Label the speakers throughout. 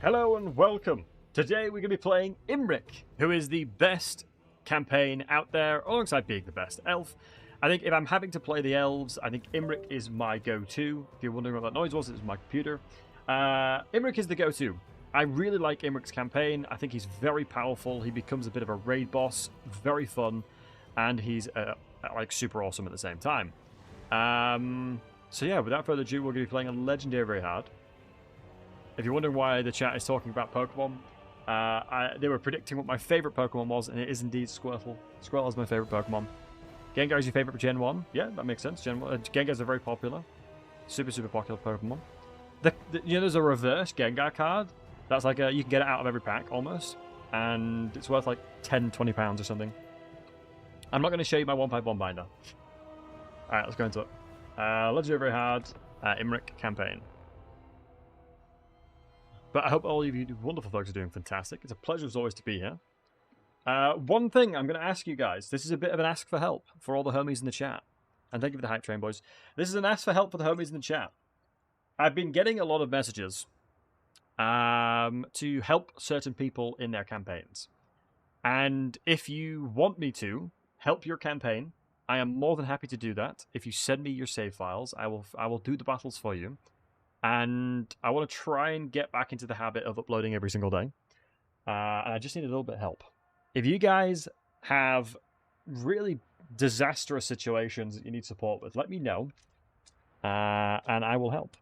Speaker 1: Hello and welcome. Today we're going to be playing Imrik, who is the best campaign out there, alongside being the best elf. I think if I'm having to play the elves, I think Imrik is my go-to. If you're wondering what that noise was, it was my computer. Imrik is the go-to. I really like Imrik's campaign. I think he's very powerful. He becomes a bit of a raid boss, very fun, and he's like super awesome at the same time. So yeah, without further ado, we're going to be playing a legendary very hard. If you're wondering why the chat is talking about Pokemon, they were predicting what my favorite Pokemon was, and it is indeed Squirtle. Squirtle is my favorite Pokemon. Gengar is your favorite for Gen 1? Yeah, that makes sense. Gengars are very popular. Super, super popular Pokemon. There's a reverse Gengar card. That's like you can get it out of every pack, almost. And it's worth like 10, 20 pounds or something. I'm not going to show you my 151 binder. Alright, let's go into it. Legendary very hard, Imrik campaign. But I hope all of you wonderful folks are doing fantastic. It's a pleasure as always to be here. One thing I'm going to ask you guys. This is a bit of an ask for help for all the homies in the chat. And thank you for the hype train, boys. This is an ask for help for the homies in the chat. I've been getting a lot of messages to help certain people in their campaigns. And if you want me to help your campaign, I am more than happy to do that. If you send me your save files, I will do the battles for you. And I want to try and get back into the habit of uploading every single day. And I just need a little bit of help. If you guys have really disastrous situations that you need support with, let me know. And I will help.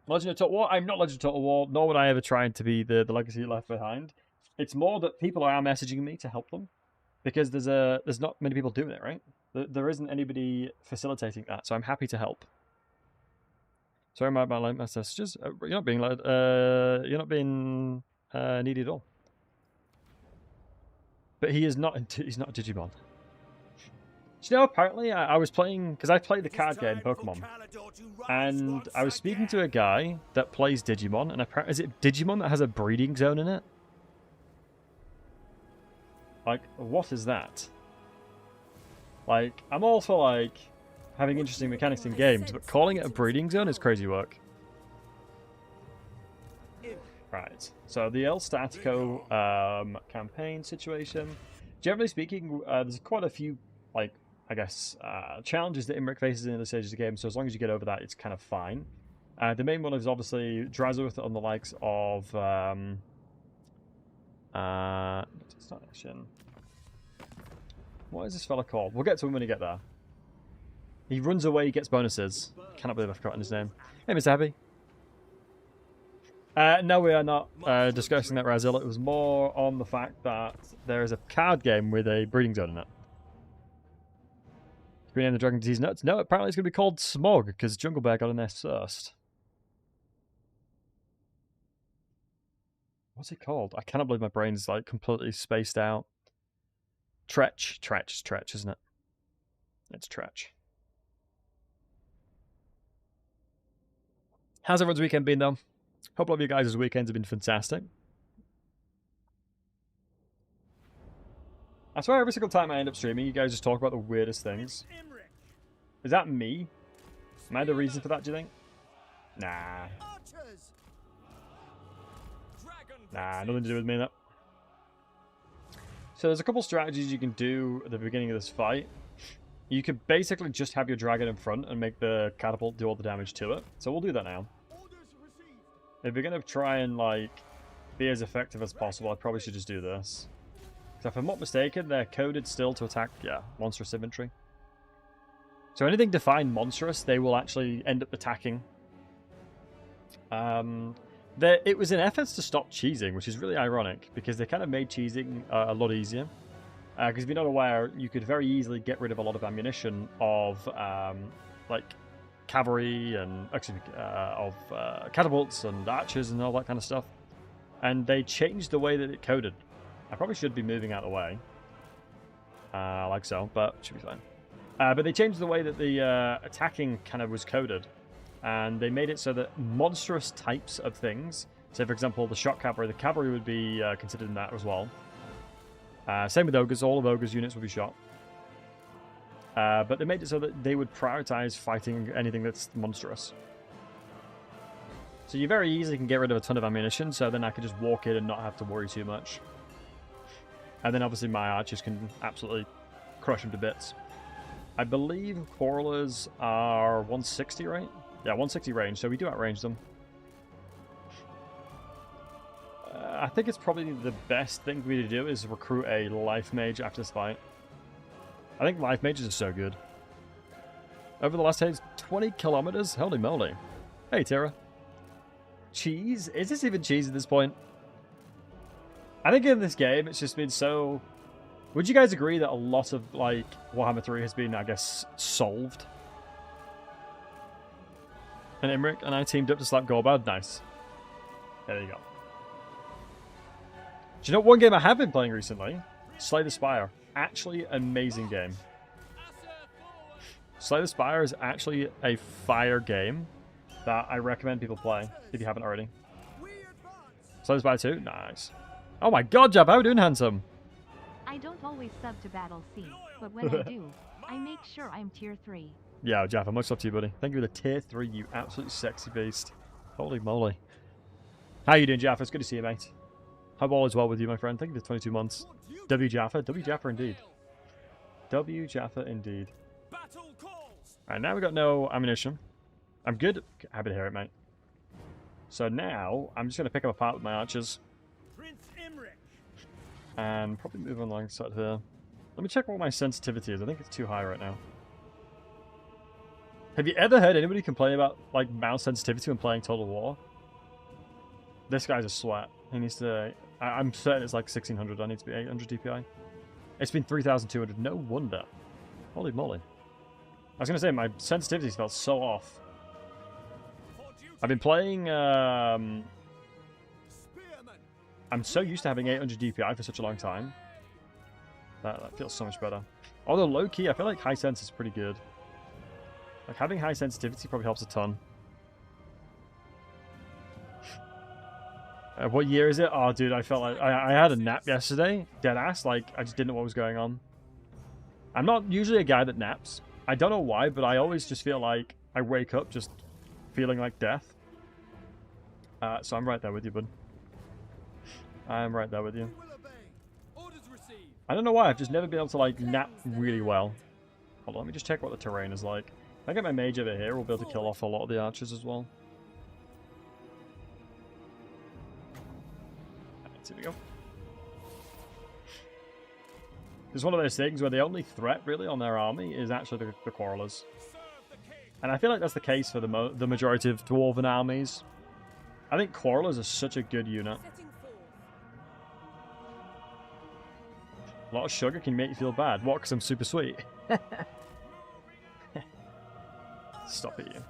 Speaker 1: Legend of Total War? I'm not Legend of Total War, nor would I ever try to be the legacy left behind. It's more that people are messaging me to help them. Because there's not many people doing it, right? There isn't anybody facilitating that, so I'm happy to help. Sorry about my messages. You're not being needy at all. But he is not. He's not Digimon. Do you know? Apparently, I was playing because I play the card game Pokemon, and I was speaking to a guy that plays Digimon, and apparently, is it Digimon that has a breeding zone in it? Like, what is that? Like, I'm all for like having interesting mechanics in games, but calling it a breeding zone is crazy work. Right, so the El Statico campaign situation. Generally speaking, there's quite a few, like, I guess, challenges that Imrik faces in the stages of the game, so as long as you get over that, it's kind of fine. The main one is obviously Drazurth on the likes of... it's not action. What is this fella called? We'll get to him when we get there. He runs away, he gets bonuses. Cannot believe I've forgotten his name. Hey, Mr. Happy. No, we are not discussing that, Razil. It was more on the fact that there is a card game with a breeding zone in it. It's been named the Dragon Disease Nuts. No, apparently it's going to be called Smog, because Jungle Bear got in there first. What's it called? I cannot believe my brain's like completely spaced out. Tretch. Tretch. It's Tretch, isn't it? It's Tretch. How's everyone's weekend been, though? Hope all of you guys' weekends have been fantastic. I swear every single time I end up streaming, you guys just talk about the weirdest things. Is that me? Am I the reason for that, do you think? Nah. Nah, nothing to do with me, that. So there's a couple strategies you can do at the beginning of this fight. You could basically just have your dragon in front and make the catapult do all the damage to it. So we'll do that now. If you're going to try and, like, be as effective as possible, I probably should just do this. So if I'm not mistaken, they're coded still to attack, yeah, monstrous infantry. So anything defined monstrous, they will actually end up attacking. It was in efforts to stop cheesing, which is really ironic, because they kind of made cheesing a lot easier. Because if you're not aware, you could very easily get rid of a lot of ammunition of, like, cavalry and catapults and archers and all that kind of stuff. And they changed the way that it coded. I probably should be moving out of the way. Like so, but it should be fine. But they changed the way that the attacking kind of was coded. And they made it so that monstrous types of things, say for example the shock cavalry, the cavalry would be considered in that as well. Same with ogres, all of ogres units would be shot. But they made it so that they would prioritize fighting anything that's monstrous. So you very easily can get rid of a ton of ammunition, so then I can just walk in and not have to worry too much. And then obviously my archers can absolutely crush them to bits. I believe quarrelers are 160, right? Yeah, 160 range, so we do outrange them. I think it's probably the best thing for me to do is recruit a life mage after this fight. I think life mages are so good. Over the last 20 kilometers? Holy moly. Hey, Tara. Cheese? Is this even cheese at this point? I think in this game, it's just been so... Would you guys agree that a lot of, like, Warhammer 3 has been, I guess, solved? And Imrik and I teamed up to slap Gorbad. Nice. There you go. Do you know one game I have been playing recently? Slay the Spire. Actually, amazing game. Slay the Spire is actually a fire game that I recommend people play, if you haven't already. Slay the Spire 2? Nice. Oh my god, Jab, how are you doing, handsome?
Speaker 2: I don't always sub to Battle C, but when I do, I make sure I'm tier 3.
Speaker 1: Yeah, Jaffa, much love to you, buddy. Thank you for the tier 3, you absolute sexy beast. Holy moly. How you doing, Jaffa? It's good to see you, mate. Hope all is well with you, my friend. Thank you for 22 months. W Jaffa? W Jaffa indeed. W Jaffa indeed. Alright, now we got no ammunition. I'm good. Happy to hear it, mate. So now, I'm just going to pick them apart with my archers.
Speaker 3: Prince Imrik.
Speaker 1: And probably move on alongside here. Let me check what my sensitivity is. I think it's too high right now. Have you ever heard anybody complain about, like, mouse sensitivity when playing Total War? This guy's a sweat. He needs to... I'm certain it's like 1600. I need to be 800 DPI. It's been 3200. No wonder. Holy moly. I was going to say, my sensitivity felt so off. I've been playing... I'm so used to having 800 DPI for such a long time. That feels so much better. Although low-key, I feel like high sense is pretty good. Like, having high sensitivity probably helps a ton. What year is it? Oh, dude, I felt like... I had a nap yesterday. Deadass. Like, I just didn't know what was going on. I'm not usually a guy that naps. I don't know why, but I always just feel like I wake up just feeling like death. So I'm right there with you, bud. I'm right there with you. I don't know why, I've just never been able to, like, nap really well. Hold on, let me just check what the terrain is like. If I get my mage over here, we'll be able to kill off a lot of the archers as well. Alright, here we go. It's one of those things where the only threat, really, on their army is actually the Quarrelers. And I feel like that's the case for the majority of Dwarven armies. I think Quarrelers are such a good unit. A lot of sugar can make you feel bad. What? Because I'm super sweet? Stop it, you.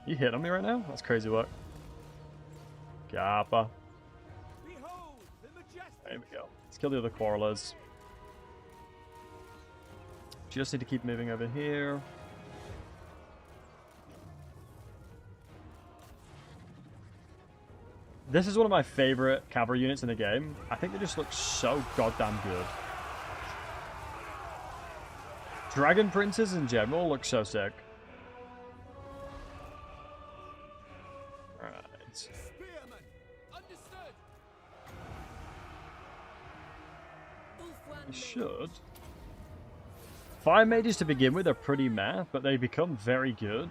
Speaker 1: You hit on me right now? That's crazy work. Kappa. There we go. Let's kill the other Quarrelers. Just need to keep moving over here. This is one of my favorite cavalry units in the game. I think they just look so goddamn good. Dragon Princes in general look so sick. Alright. I should. Fire mages to begin with are pretty meh, but they become very good.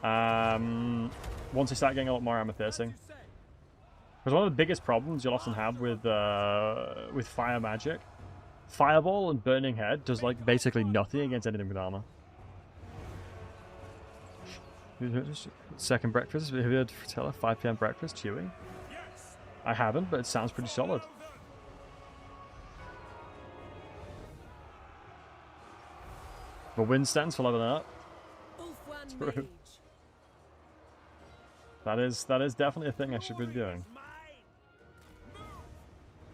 Speaker 1: Once they start getting a lot more armor piercing. Because one of the biggest problems you'll often have with fire magic, Fireball and Burning Head does like basically nothing against anything with armor. Second breakfast. Have you heard Fratella? 5 PM breakfast, Chewy? I haven't, but it sounds pretty solid. The wind stands for leveling up. True. That is definitely a thing I should be doing.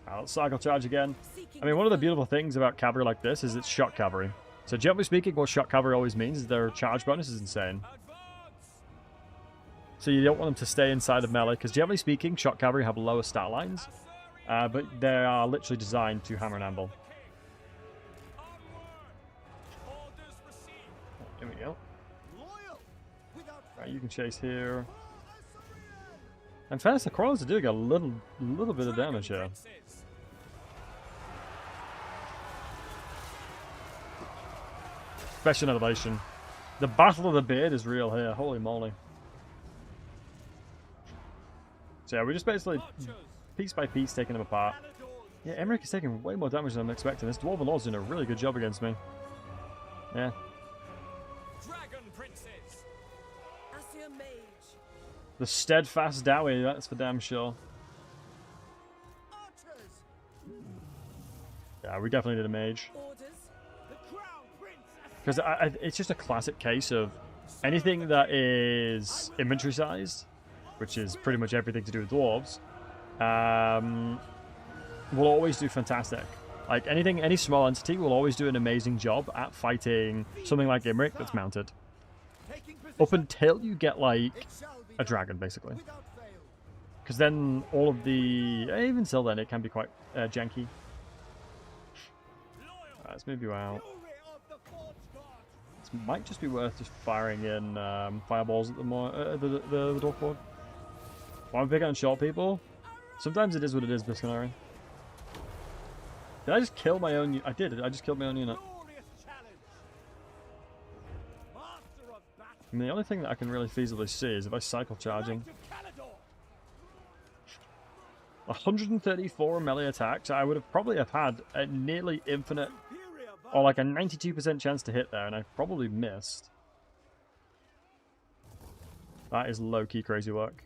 Speaker 1: Let's cycle charge again. I mean, one of the beautiful things about cavalry like this is it's shock cavalry. So generally speaking, what shock cavalry always means is their charge bonus is insane. So you don't want them to stay inside of melee, because generally speaking, shock cavalry have lower stat lines, but they are literally designed to hammer and anvil. Here we go. Right, you can chase here. In fairness, the Crawlers are doing a little bit of damage here. Special elevation. The Battle of the Beard is real here. Holy moly. So yeah, we're just basically piece by piece taking them apart. Yeah, Imrik is taking way more damage than I'm expecting. This Dwarven Lord's doing a really good job against me. Yeah. The steadfast Dowie, that's for damn sure. Yeah, we definitely did a mage. Because it's just a classic case of anything that is inventory sized, which is pretty much everything to do with dwarves, will always do fantastic. Like any small entity will always do an amazing job at fighting something like Imrik that's mounted. Up until you get like a dragon, basically. Because then all of the... even still then, it can be quite janky. Let's move you out. This might just be worth just firing in fireballs at the dwarf board. Why am I picking on short people? Sometimes it is what it is, Biscanari. Did I just kill my own... I did. I just killed my own unit. I mean, the only thing that I can really feasibly see is if I cycle charging. 134 melee attacks, I would have probably had a nearly infinite, or like a 92% chance to hit there, and I probably missed. That is low-key crazy work.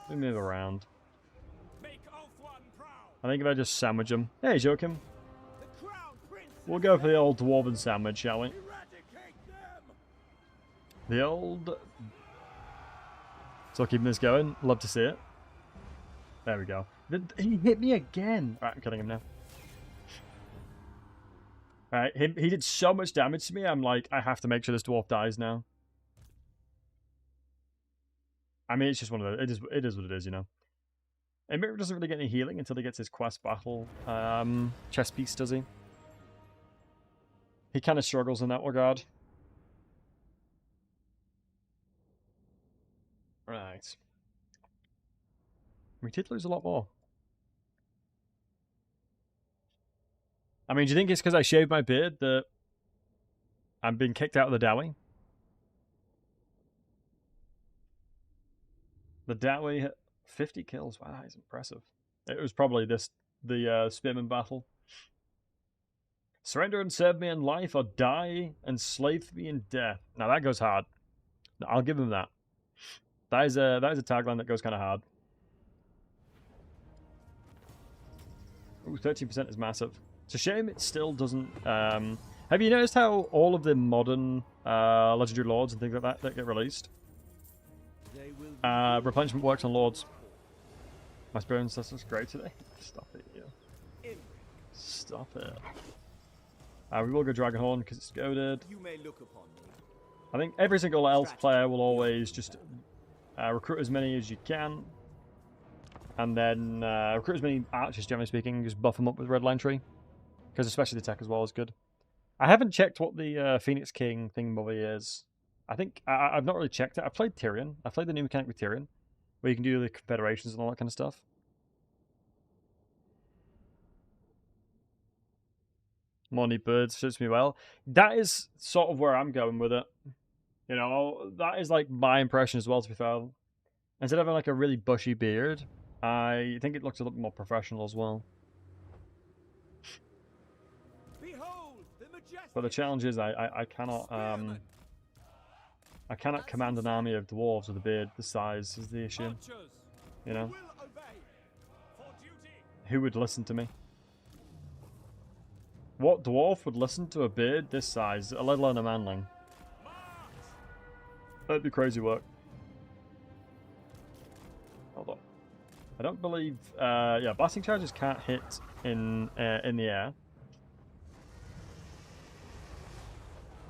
Speaker 1: Let me move around. I think if I just sandwich him. Hey, Joachim. We'll go for the old dwarven sandwich, shall we? The old... Still keeping this going. Love to see it. There we go. He hit me again. Alright, I'm killing him now. Alright, he did so much damage to me, I'm like, I have to make sure this dwarf dies now. I mean, it's just one of those. It is what it is, you know. Imrik doesn't really get any healing until he gets his quest battle chess piece, does he? He kind of struggles in that regard. Right. We did lose a lot more. I mean, do you think it's because I shaved my beard that I'm being kicked out of the Dowie? The Dowie hit 50 kills. Wow, that is impressive. It was probably the Spearman battle. Surrender and serve me in life, or die and slave me in death. Now that goes hard. I'll give him that. That is a tagline that goes kind of hard. Ooh, 13% is massive. It's a shame it still doesn't... have you noticed how all of the modern Legendary Lords and things like that get released? Replenishment works on Lords. My Spirit that's great today. Stop it, yeah. Stop it. We will go Dragonhorn because it's goaded. I think every single elf player will always just recruit as many as you can. And then recruit as many archers, generally speaking, just buff them up with Red Line Tree. Because especially the tech as well is good. I haven't checked what the Phoenix King thingamabobby is. I think I've not really checked it. I've played Tyrion. I've played the new mechanic with Tyrion, where you can do the confederations and all that kind of stuff. Money birds suits me well. That is sort of where I'm going with it. You know, that is like my impression as well, to be fair. Instead of having like a really bushy beard, I think it looks a little more professional as well. But the challenge is I cannot command an army of dwarves with a beard this size is the issue. You know? Who would listen to me? What dwarf would listen to a beard this size, let alone a manling? That'd be crazy work. Hold on. I don't believe... yeah, blasting charges can't hit in the air.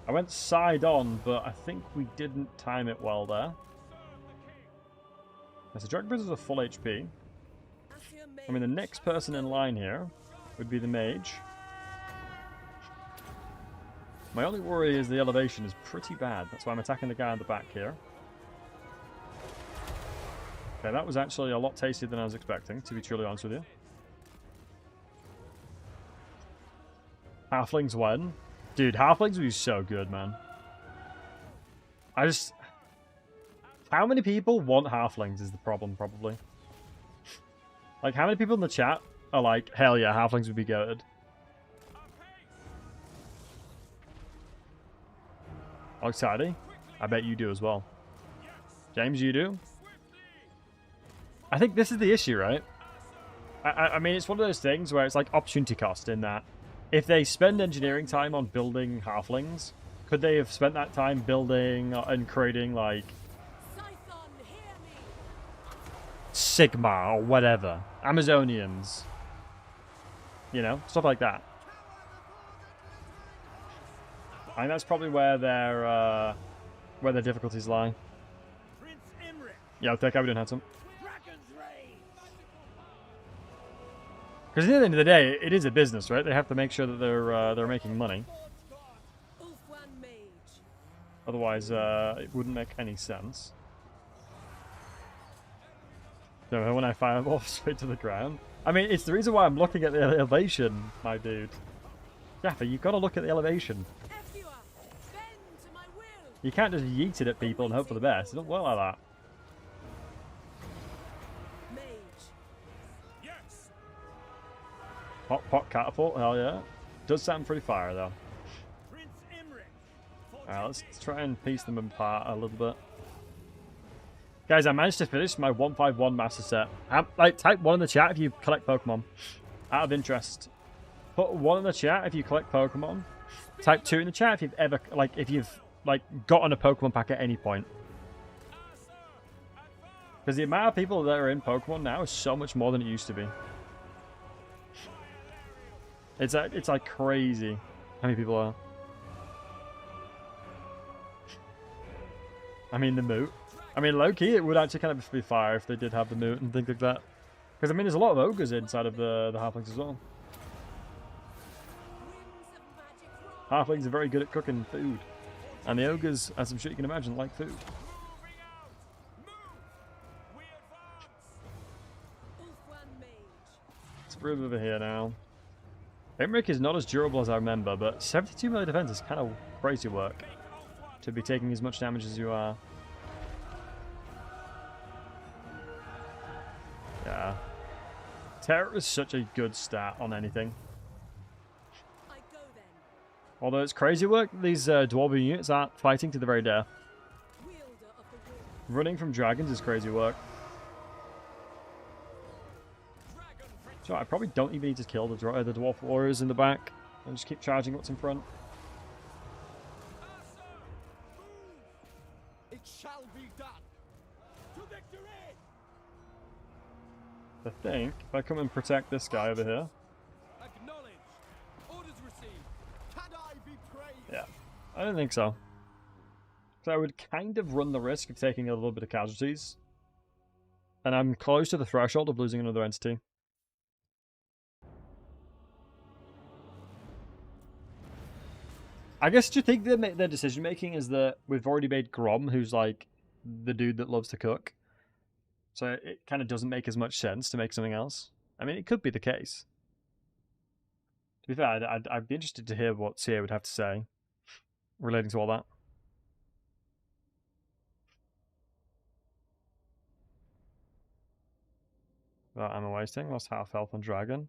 Speaker 1: I went side on, but I think we didn't time it well there. So Dragon Prince is a full HP. I mean, the next person in line here would be the mage. My only worry is the elevation is pretty bad. That's why I'm attacking the guy in the back here. Okay, that was actually a lot tastier than I was expecting, to be truly honest with you. Halflings when? Dude, halflings would be so good, man. How many people want halflings is the problem, probably. Like, how many people in the chat are like, hell yeah, halflings would be good? Oh, exciting. I bet you do as well. James, you do? I think this is the issue, right? I mean, it's one of those things where it's like opportunity cost in that if they spend engineering time on building halflings, could they have spent that time building and creating, like, Sigma or whatever? Amazonians. You know? Stuff like that. I think that's probably where their difficulties lie. Yeah, I'll take how we doing, handsome. Because at the end of the day, it is a business, right? They have to make sure that they're making money. Otherwise, it wouldn't make any sense. So when I fireball straight to the ground, I mean, it's the reason why I'm looking at the elevation, my dude. Jaffa, you've got to look at the elevation. You can't just yeet it at people and hope for the best. It doesn't work like that. Hot pot catapult, hell yeah. Does sound pretty fire though. Alright, let's try and piece them apart a little bit. Guys, I managed to finish my 151 master set. Like, type 1 in the chat if you collect Pokemon. Out of interest. Put 1 in the chat if you collect Pokemon. Type 2 in the chat if you've ever, if you've gotten a Pokemon pack at any point. Because the amount of people that are in Pokemon now is so much more than it used to be. It's like crazy how many people are. I mean, the moot. I mean, low-key, it would actually kind of be fire if they did have the moot and things like that. Because, I mean, there's a lot of ogres inside of the halflings as well. Halflings are very good at cooking food. And the ogres, as I'm sure you can imagine, like food. Let's move over here now. Imrik is not as durable as I remember, but 72 melee defense is kind of crazy work. To be taking as much damage as you are. Yeah. Terror is such a good stat on anything. Although it's crazy work, these dwarven units aren't fighting to the very death. Running from dragons is crazy work. So I probably don't even need to kill the dwarf warriors in the back. I'll just keep charging what's in front. It shall be done. To victory! I think if I come and protect this guy over here. Orders received. Can I be praised? Yeah, I don't think so. So I would kind of run the risk of taking a little bit of casualties. And I'm close to the threshold of losing another entity. I guess, do you think their decision making is that we've already made Grom, who's like the dude that loves to cook? So it kind of doesn't make as much sense to make something else. I mean, it could be the case. To be fair, I'd be interested to hear what CA would have to say relating to all that. Well, ammo wasting, lost half health on Dragon.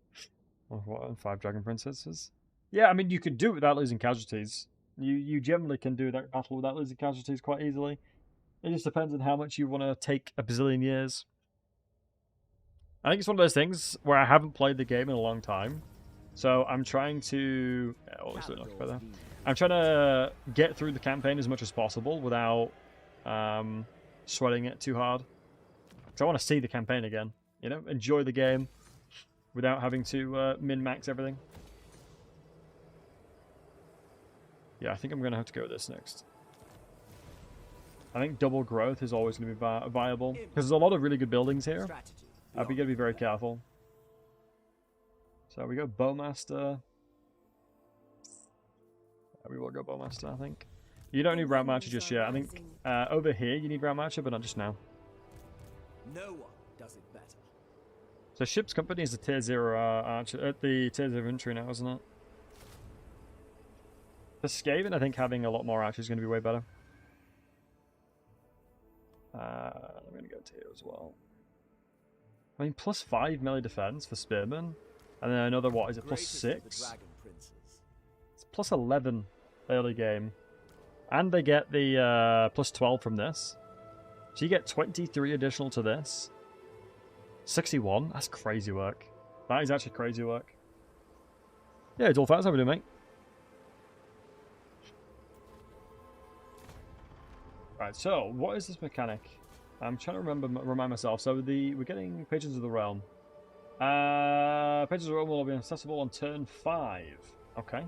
Speaker 1: What, 5 Dragon Princesses? Yeah, I mean, you could do it without losing casualties. You generally can do that battle without losing casualties quite easily. It just depends on how much you want to take a bazillion years. I think it's one of those things where I haven't played the game in a long time. So I'm trying to... I'm trying to get through the campaign as much as possible without sweating it too hard. Because I want to see the campaign again. You know, enjoy the game without having to min-max everything. Yeah, I think I'm going to have to go with this next. I think double growth is always going to be viable. Because there's a lot of really good buildings here. I've got to be very careful. So we go Bowmaster. We will go Bowmaster, I think. You don't need Route Marcher just yet. I think over here you need Route Marcher, but not just now.
Speaker 3: No one does it better.
Speaker 1: So Ship's Company is the tier 0 archer, the tier 0 infantry now, isn't it? For Skaven, I think having a lot more archers is going to be way better. I'm going to go to here as well. I mean, plus 5 melee defense for Spearmen. And then another, what is it, plus 6? It's plus 11 early game. And they get the plus 12 from this. So you get 23 additional to this. 61? That's crazy work. That is actually crazy work. Yeah, it's all fast. How we doing, mate? Right, so what is this mechanic? I'm trying to remind myself. So we're getting Patrons of the Realm. Patrons of the Realm will be accessible on turn 5. Okay.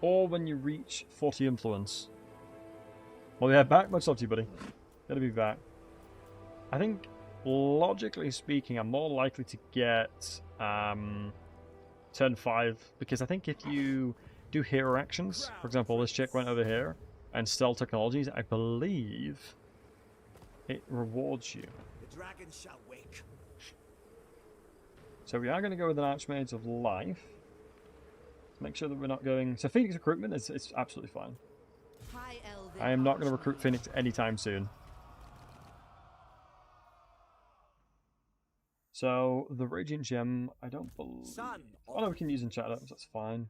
Speaker 1: Or when you reach 40 influence. Well, yeah, back. Much love to you, buddy. Gotta be back. I think, logically speaking, I'm more likely to get turn 5 because I think if you do hero actions, for example, this chick went over here and stealth technologies, I believe it rewards you.
Speaker 3: The dragon shall wake.
Speaker 1: So we are going to go with an Archmage of Life. Make sure that we're not going... So Phoenix recruitment is absolutely fine. I am not going to recruit Phoenix anytime soon. So the Radiant Gem, I don't believe... Oh no, we can use enchant items, that's fine.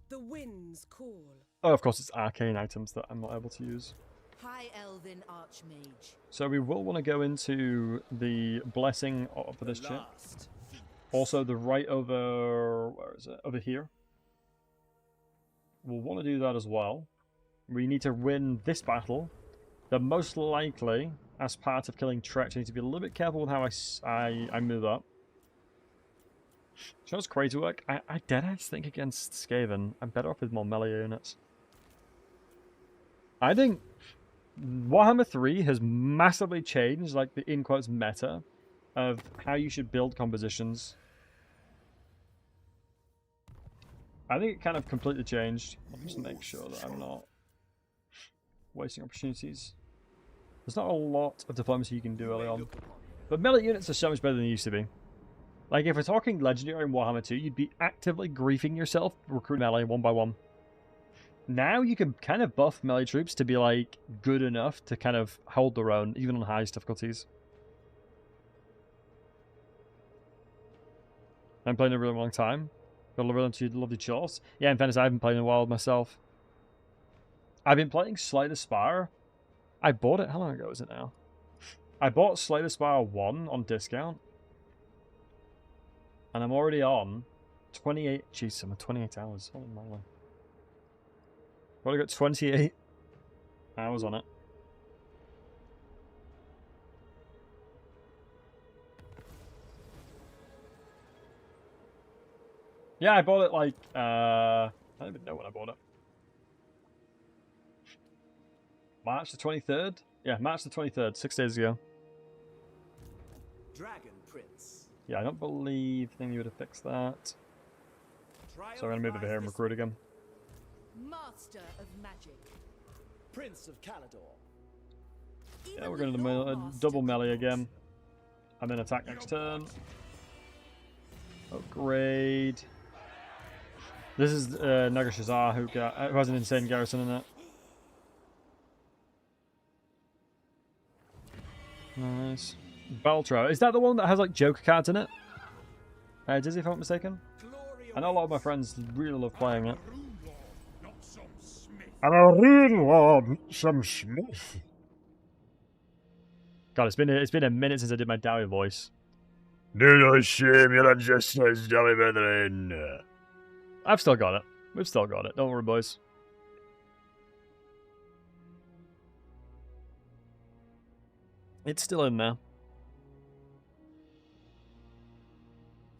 Speaker 4: The winds call.
Speaker 1: Oh, of course, it's arcane items that I'm not able to use.
Speaker 4: High Elven Archmage.
Speaker 1: So we will want to go into the blessing for this chip. Also, the right over... Where is it? Over here. We'll want to do that as well. We need to win this battle. The most likely, as part of killing Tretch, I need to be a little bit careful with how I move up. So that's crazy work. I deadass think against Skaven, I'm better off with more melee units. I think Warhammer 3 has massively changed, like, the in quotes meta of how you should build compositions. I think it kind of completely changed. I'll just make sure that I'm not wasting opportunities. There's not a lot of diplomacy you can do early on. But melee units are so much better than they used to be. Like, if we're talking Legendary in Warhammer 2, you'd be actively griefing yourself recruiting melee one by one. Now you can kind of buff melee troops to be, like, good enough to kind of hold their own, even on highest difficulties. I'm playing a really long time. Got a really lovely chores. Yeah, in fairness, I haven't played in a while myself. I've been playing Slay the Spire. I bought it, how long ago is it now? I bought Slay the Spire 1 on discount. And I'm already on 28... Jeez, I'm at 28 hours. Holy moly. I've already got 28 hours on it. Yeah, I bought it like... I don't even know when I bought it. March the 23rd? Yeah, March the 23rd, 6 days ago.
Speaker 3: Dragon Prince.
Speaker 1: Yeah, I don't believe you would have fixed that. So I'm going to move over here and recruit again.
Speaker 4: Master of Magic.
Speaker 3: Prince of Caledor.
Speaker 1: Yeah, we're going to double melee again. And then attack next turn. Upgrade. This is Nagashazar who has an insane garrison in it. Nice. Baltro. Is that the one that has like Joker cards in it? Does he, if I'm not mistaken? I know a lot of my friends really love playing it. And I really want some smith. God, it's been a minute since I did my Dowie voice. Do not shame your ancestors, Dowie brethren. I've still got it. We've still got it. Don't worry, boys. It's still in there.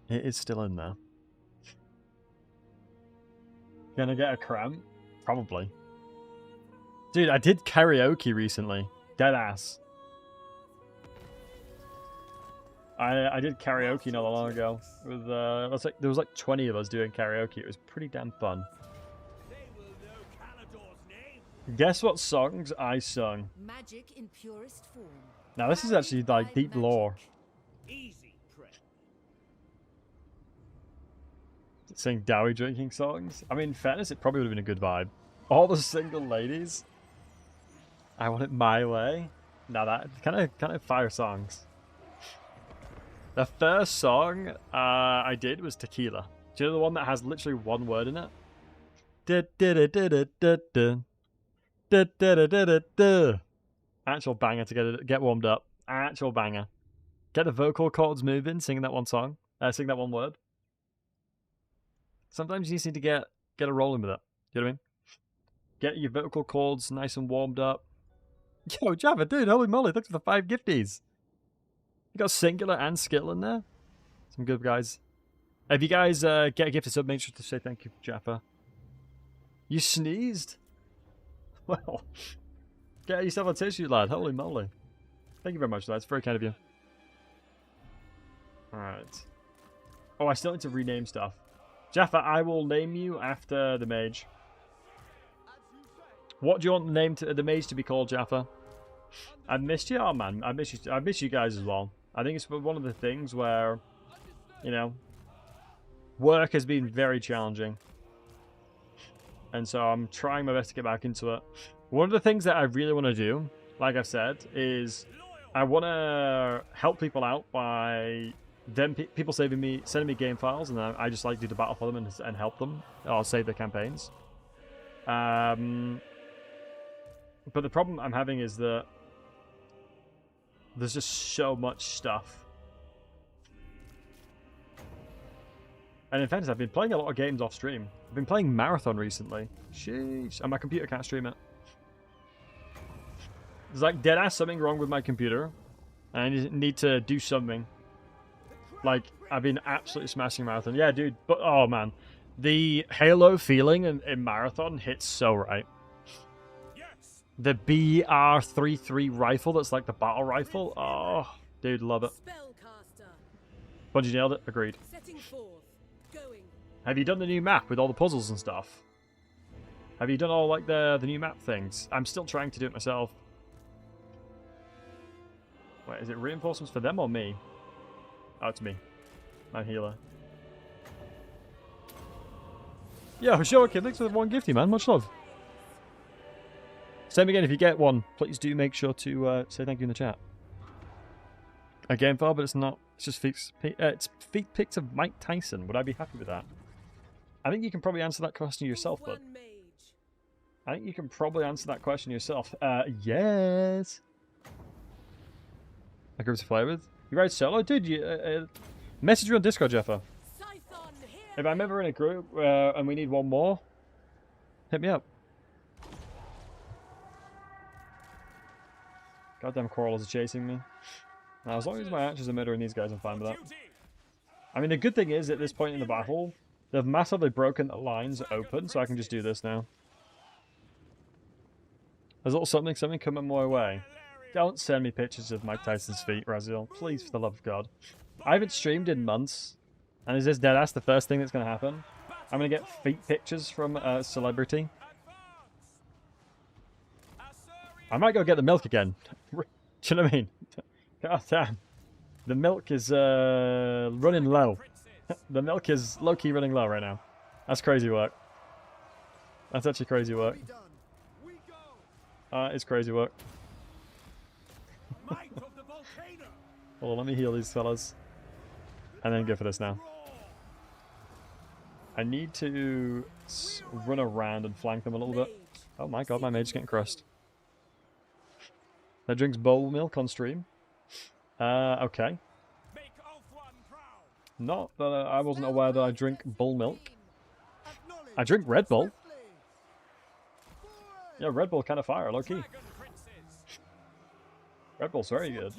Speaker 1: It is still in there. Gonna get a cramp? Probably. Dude, I did karaoke recently. Deadass. I did karaoke not long ago. With there was like 20 of us doing karaoke. It was pretty damn fun. Guess what songs I sung?
Speaker 4: Magic in purest form.
Speaker 1: Now this is actually like deep lore.
Speaker 3: Easy, Prince.
Speaker 1: Sing Dowie drinking songs. I mean, in fairness, it probably would have been a good vibe. All the single ladies. I want it my way. Now that kind of fire songs. The first song I did was Tequila. Do you know the one that has literally one word in it? Actual banger to get warmed up. Actual banger. Get the vocal cords moving, singing that one song. Sing that one word. Sometimes you just need to get a rolling with it. You know what I mean? Get your vocal cords nice and warmed up. Yo, Java, dude, holy moly, thanks for the 5 gifties. You got singular and skill in there. Some good guys. If you guys get a gifted sub, make sure to say thank you, Jaffa. You sneezed? Well, get yourself a tissue, lad. Holy moly. Thank you very much, lad. It's very kind of you. Alright. Oh, I still need to rename stuff. Jaffa, I will name you after the mage. What do you want the mage to be called, Jaffa? I've missed you. Oh man, I miss you guys as well. I think it's one of the things where, you know, work has been very challenging. And so I'm trying my best to get back into it. One of the things that I really want to do, like I said, is I want to help people out by them people sending me game files, and I just like do the battle for them and help them or save their campaigns. But the problem I'm having is that there's just so much stuff. And in fairness, I've been playing a lot of games off stream. I've been playing Marathon recently. Sheesh. And my computer can't stream it. There's like deadass something wrong with my computer. And I need to do something. Like, I've been absolutely smashing Marathon. Yeah, dude. But, oh man. The Halo feeling in Marathon hits so right. The BR-33 rifle that's like the battle rifle. Oh, dude, love it. Bungie nailed it. Agreed. Have you done the new map with all the puzzles and stuff? Have you done all like the new map things? I'm still trying to do it myself. Wait, is it reinforcements for them or me? Oh, it's me. My healer. Yo, sure, kid. Thanks for the 1 gifty, man. Much love. Same again, if you get one, please do make sure to say thank you in the chat. A game file, but it's not. It's just feet pics of Mike Tyson. Would I be happy with that? I think you can probably answer that question yourself, bud. I think you can probably answer that question yourself. Yes. A group to play with. You ride solo? Dude, you message me on Discord, Jeffa. If I'm ever in a group and we need one more, hit me up. Goddamn Corals are chasing me. Now, as long as my archers are murdering these guys, I'm fine with that. I mean, the good thing is, at this point in the battle, they've massively broken the lines open, so I can just do this now. There's a little something coming my way. Don't send me pictures of Mike Tyson's feet, Raziel. Please, for the love of God. I haven't streamed in months, and is this deadass the first thing that's going to happen? I'm going to get feet pictures from a celebrity. I might go get the milk again. Do you know what I mean? God damn. The milk is running low. The milk is low-key running low right now. That's crazy work. That's actually crazy work. It's crazy work. Hold on, let me heal these fellas. And then go for this now. I need to run around and flank them a little bit. Oh my god, my mage's getting crushed. That drinks bowl milk on stream. Okay. Not that I wasn't aware that I drink bull milk. I drink Red Bull. Yeah, Red Bull kind of fire, low key. Red Bull's very good.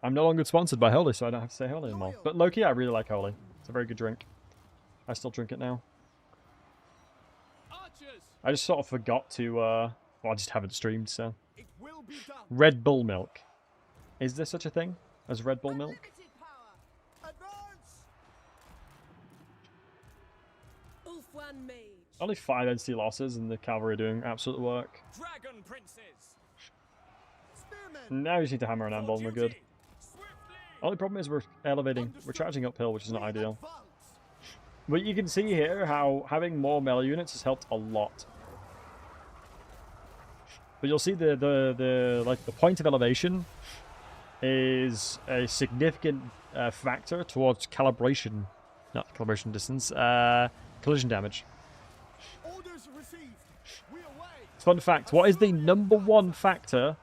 Speaker 1: I'm no longer sponsored by Holy, so I don't have to say Holy anymore. But low key, I really like Holy. It's a very good drink. I still drink it now. I just sort of forgot to, well, I just haven't streamed, so. Red Bull milk. Is there such a thing as Red Bull milk? Only 5 entity losses and the cavalry are doing absolute work.
Speaker 3: Dragon princes.
Speaker 1: Now you just need to hammer an anvil and we're good. Only problem is we're elevating, we're charging uphill, which is not ideal. But you can see here how having more melee units has helped a lot. But you'll see the point of elevation is a significant factor towards calibration, not calibration distance, collision damage. Fun fact, what is the #1 factor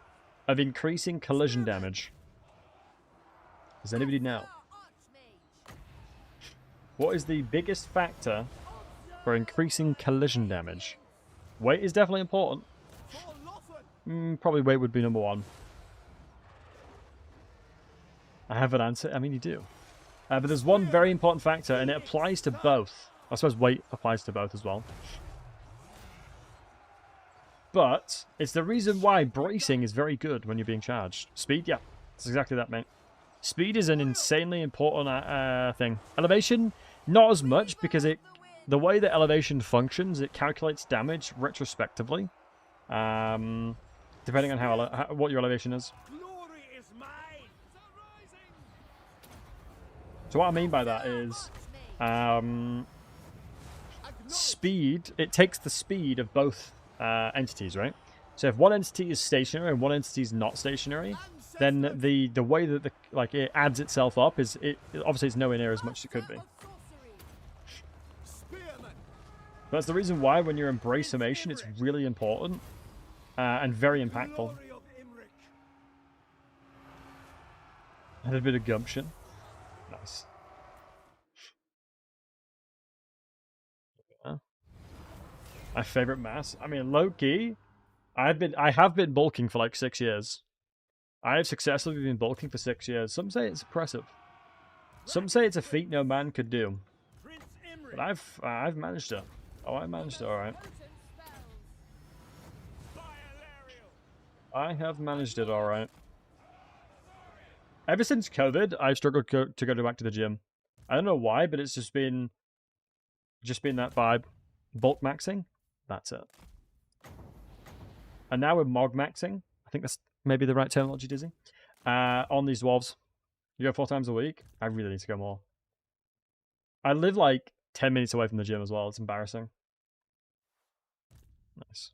Speaker 1: of increasing collision damage? Does anybody know? What is the biggest factor for increasing collision damage? Weight is definitely important. Probably weight would be #1. I have an answer. I mean, you do. But there's one very important factor, and it applies to both. I suppose weight applies to both as well. But it's the reason why bracing is very good when you're being charged. Speed, yeah. That's exactly that, mate. Speed is an insanely important thing. Elevation, not as much, because the way that elevation functions, it calculates damage retrospectively. Depending on what your elevation is.
Speaker 3: Glory is mine.
Speaker 1: So what I mean by that is speed, it takes the speed of both entities, right? So if one entity is stationary and one entity is not stationary, then the way that it adds itself up is obviously it's nowhere near as much as it could be. That's the reason why when you're in brace summation, it's really important and very impactful. Had a bit of gumption. Nice. Yeah. My favorite mass. I mean, low key, I have been bulking for like 6 years. I have successfully been bulking for 6 years. Some say it's impressive. Some say it's a feat no man could do. But I've managed it. Oh, I managed it, alright. I have managed it alright. Ever since COVID, I've struggled to go back to the gym. I don't know why, but it's just been that vibe. Bulk maxing, that's it. And now we're Mog maxing. I think that's maybe the right terminology, Dizzy. On these dwarves. You go 4 times a week? I really need to go more. I live like 10 minutes away from the gym as well. It's embarrassing. Nice.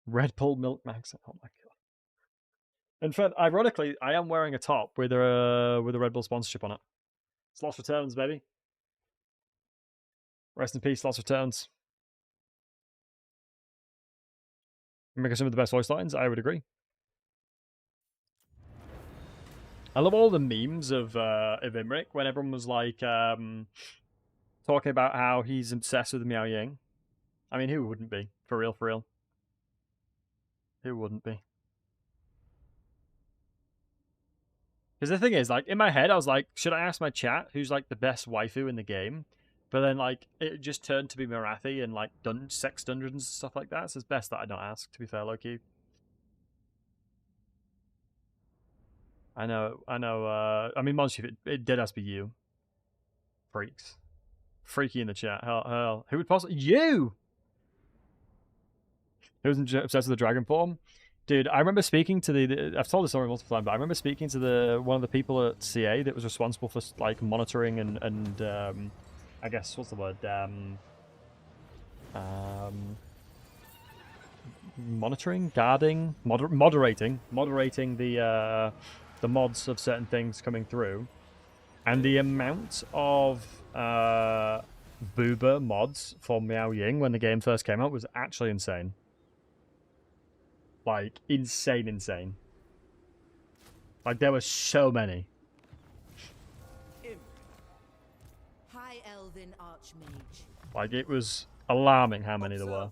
Speaker 1: Red Bull Milk Max. Oh my god. In fact, ironically, I am wearing a top with a Red Bull sponsorship on it. It's Lost Returns, baby. Rest in peace, Lost Returns. Making some of the best voice lines, I would agree. I love all the memes of Imrik when everyone was like talking about how he's obsessed with Miao Ying. I mean, who wouldn't be? For real, for real. Who wouldn't be? Because the thing is, like, in my head, I was like, should I ask my chat who's like the best waifu in the game? But then, like, it just turned to be Marathi and like sex dungeons and stuff like that. So it's best that I don't ask. To be fair, low-key. I know. I mean, Monster, it did have to be you. Freaks. Freaky in the chat. Hell. Who would possibly... You! Who's obsessed with the dragon form? Dude, I remember speaking to I've told this story multiple times, but I remember speaking to one of the people at CA that was responsible for, like, monitoring and I guess, what's the word? Monitoring? Guarding? Moderating the mods of certain things coming through. And the amount of boober mods for Miao Ying when the game first came out was actually insane. Like, insane. Like, there were so many.
Speaker 4: High Elven Archmage.
Speaker 1: Like, it was alarming how many there were.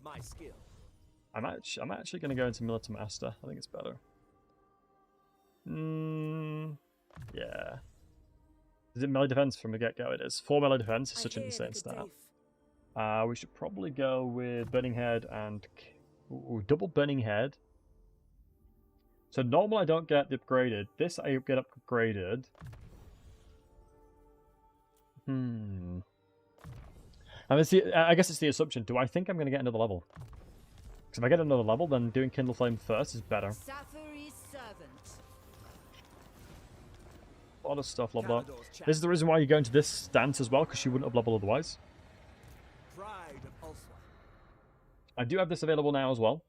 Speaker 1: I'm actually going to go into Militant Master. I think it's better. Yeah. Is it melee defense from the get-go? It is. 4 melee defense is such an insane stat. We should probably go with Burning Head and... Ooh, double Burning Head. So normal I don't get upgraded. This I get upgraded. I mean, I guess it's the assumption. Do I think I'm going to get another level? Because if I get another level, then doing Kindle Flame first is better.
Speaker 4: Safari's servant.
Speaker 1: A lot of stuff leveled up. This is the reason why you go into this stance as well, because she wouldn't have leveled otherwise.
Speaker 3: Pride of Ulster.
Speaker 1: I do have this available now as well,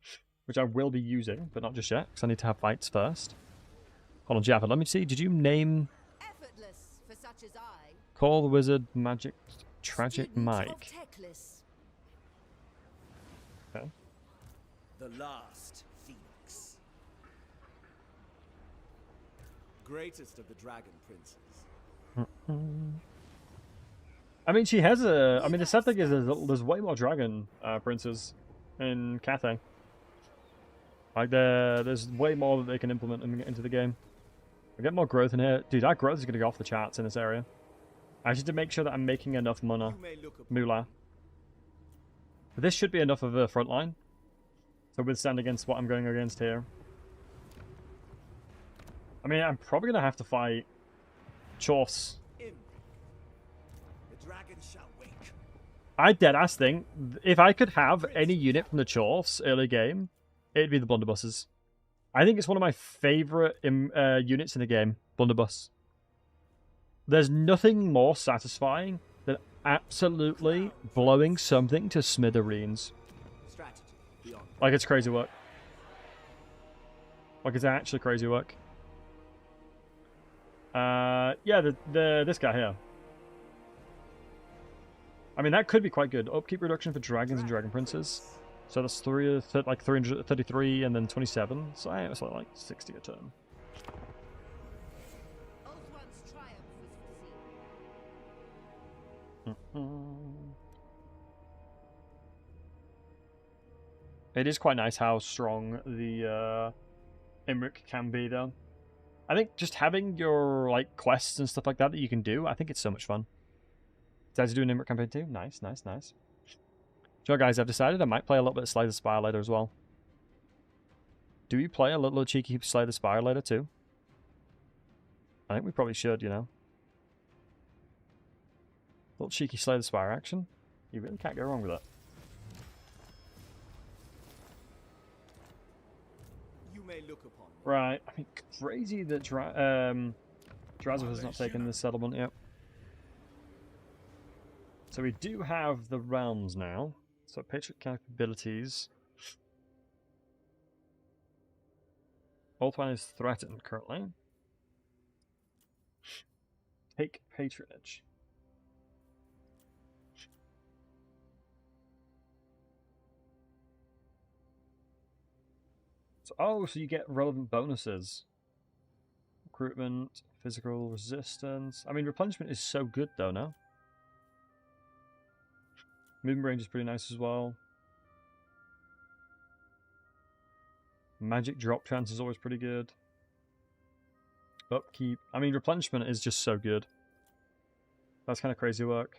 Speaker 1: which I will be using, but not just yet, because I need to have fights first. Hold on, Jaffa, let me see. Did you name...
Speaker 4: Effortless for such as I.
Speaker 1: Call the Wizard Magic Tragic
Speaker 4: Student
Speaker 1: Mike.
Speaker 4: of Teclis.
Speaker 1: Okay.
Speaker 3: The last Phoenix. Greatest of the Dragon Princes.
Speaker 1: I mean, she has a... I mean, the sad thing is there's way more Dragon Princes in Cathay. Like, there's way more that they can implement into the game. We get more growth in here. Dude, that growth is going to go off the charts in this area. I just need to make sure that I'm making enough moolah. But this should be enough of a front line to withstand against what I'm going against here. I mean, I'm probably going to have to fight Chorfs.
Speaker 3: Imrik. The dragon shall wake.
Speaker 1: I deadass think, if I could have any unit from the Chorfs early game, it'd be the blunderbusses. I think it's one of my favourite units in the game, blunderbuss. There's nothing more satisfying than absolutely blowing something to smithereens.
Speaker 3: Strategy beyond.
Speaker 1: Like, it's crazy work. Like, it's actually crazy work. Yeah, this guy here. I mean, that could be quite good. Upkeep reduction for dragons and dragon princes. So that's 333 and then 27. So I was like 60 a turn.
Speaker 4: Ulthuan's triumph was foreseen.
Speaker 1: It is quite nice how strong the Imrik can be, though. I think just having your like quests and stuff like that you can do, I think it's so much fun. Did I do an Imrik campaign too? Nice, nice, nice. So guys, I've decided I might play a little bit of Slay the Spire later as well. Do we play a little cheeky Slay the Spire later too? I think we probably should, you know. Little cheeky Slay the Spire action. You really can't go wrong with that.
Speaker 3: You may look upon.
Speaker 1: Right, I mean, crazy that Drazov has not taken this settlement yet. So we do have the realms now. So Patriot capabilities. Ulthuan is threatened currently. Take patronage. So, oh, so you get relevant bonuses. Recruitment, physical resistance. I mean, replenishment is so good though, no? Movement range is pretty nice as well. Magic drop chance is always pretty good. Upkeep. I mean, replenishment is just so good. That's kind of crazy work.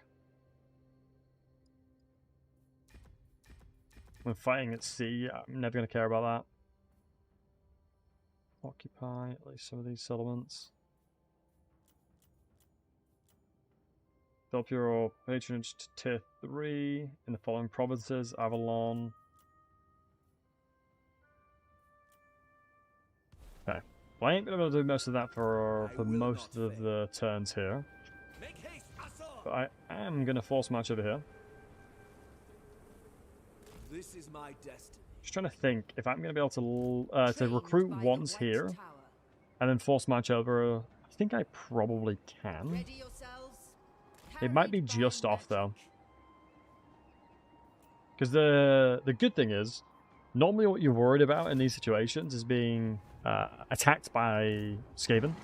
Speaker 1: When fighting at sea, I'm never going to care about that. Occupy at least some of these settlements. Develop your patronage to tier 3 in the following provinces: Avalon. Okay. Well, I ain't gonna be able to do most of that for most of the turns here.
Speaker 3: Make haste, Asor!
Speaker 1: But I am gonna force match over here.
Speaker 3: This is my destiny.
Speaker 1: Just trying to think if I'm gonna be able to recruit
Speaker 4: Trained by
Speaker 1: once
Speaker 4: the White
Speaker 1: here
Speaker 4: Tower.
Speaker 1: and then force match over. I think I probably can.
Speaker 4: Ready yourselves.
Speaker 1: It might be
Speaker 4: Carried by
Speaker 1: just off
Speaker 4: magic.
Speaker 1: though. Because the good thing is, normally what you're worried about in these situations is being attacked by Skaven.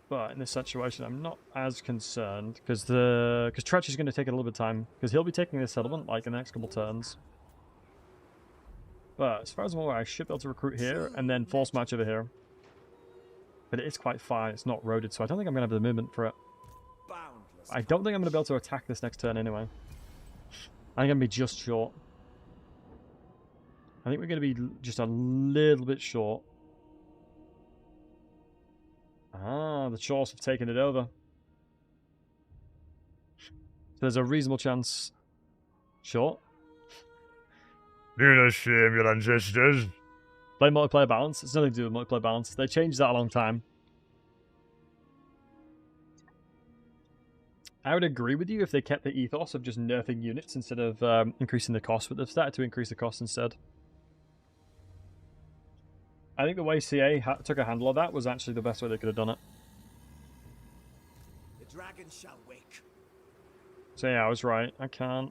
Speaker 1: But in this situation, I'm not as concerned because Tretch is going to take a little bit of time because he'll be taking this settlement like in the next couple turns. But as far as I'm aware, I should be able to recruit here and then force match over here. But it is quite far. It's not roaded, so I don't think I'm going to have the movement for it.
Speaker 3: Boundless.
Speaker 1: I don't think I'm going to be able to attack this next turn anyway. I'm going to be just short. I think we're going to be just a little bit short. Ah, the Chorfs have taken it over. There's a reasonable chance. Sure.
Speaker 5: Do not shame your ancestors.
Speaker 1: Play multiplayer balance. It's nothing to do with multiplayer balance. They changed that a long time. I would agree with you if they kept the ethos of just nerfing units instead of increasing the cost, but they've started to increase the cost instead. I think the way CA took a handle of that was actually the best way they could have done it.
Speaker 3: The dragon shall wake.
Speaker 1: So yeah, I was right. I can't.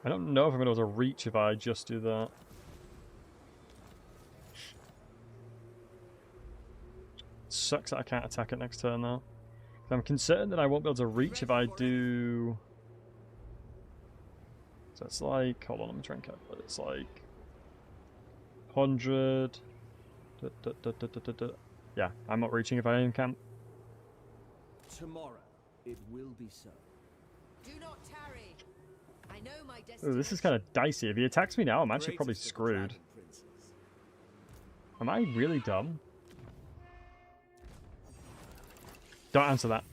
Speaker 1: I don't know if I'm going to be able to reach if I just do that. Sucks that I can't attack it next turn though. I'm concerned that I won't be able to reach if I do... So it's like... Hold on, let me try and calculate. It's like... 100... Yeah, I'm not reaching if I aim camp.
Speaker 3: Tomorrow, it will be so.
Speaker 4: Do not tarry. I know my destiny.
Speaker 1: Ooh, this is kind of dicey. If he attacks me now, I'm actually probably
Speaker 3: Greatest of the
Speaker 1: screwed.
Speaker 3: dragon princes.
Speaker 1: Am I really dumb? Don't answer that.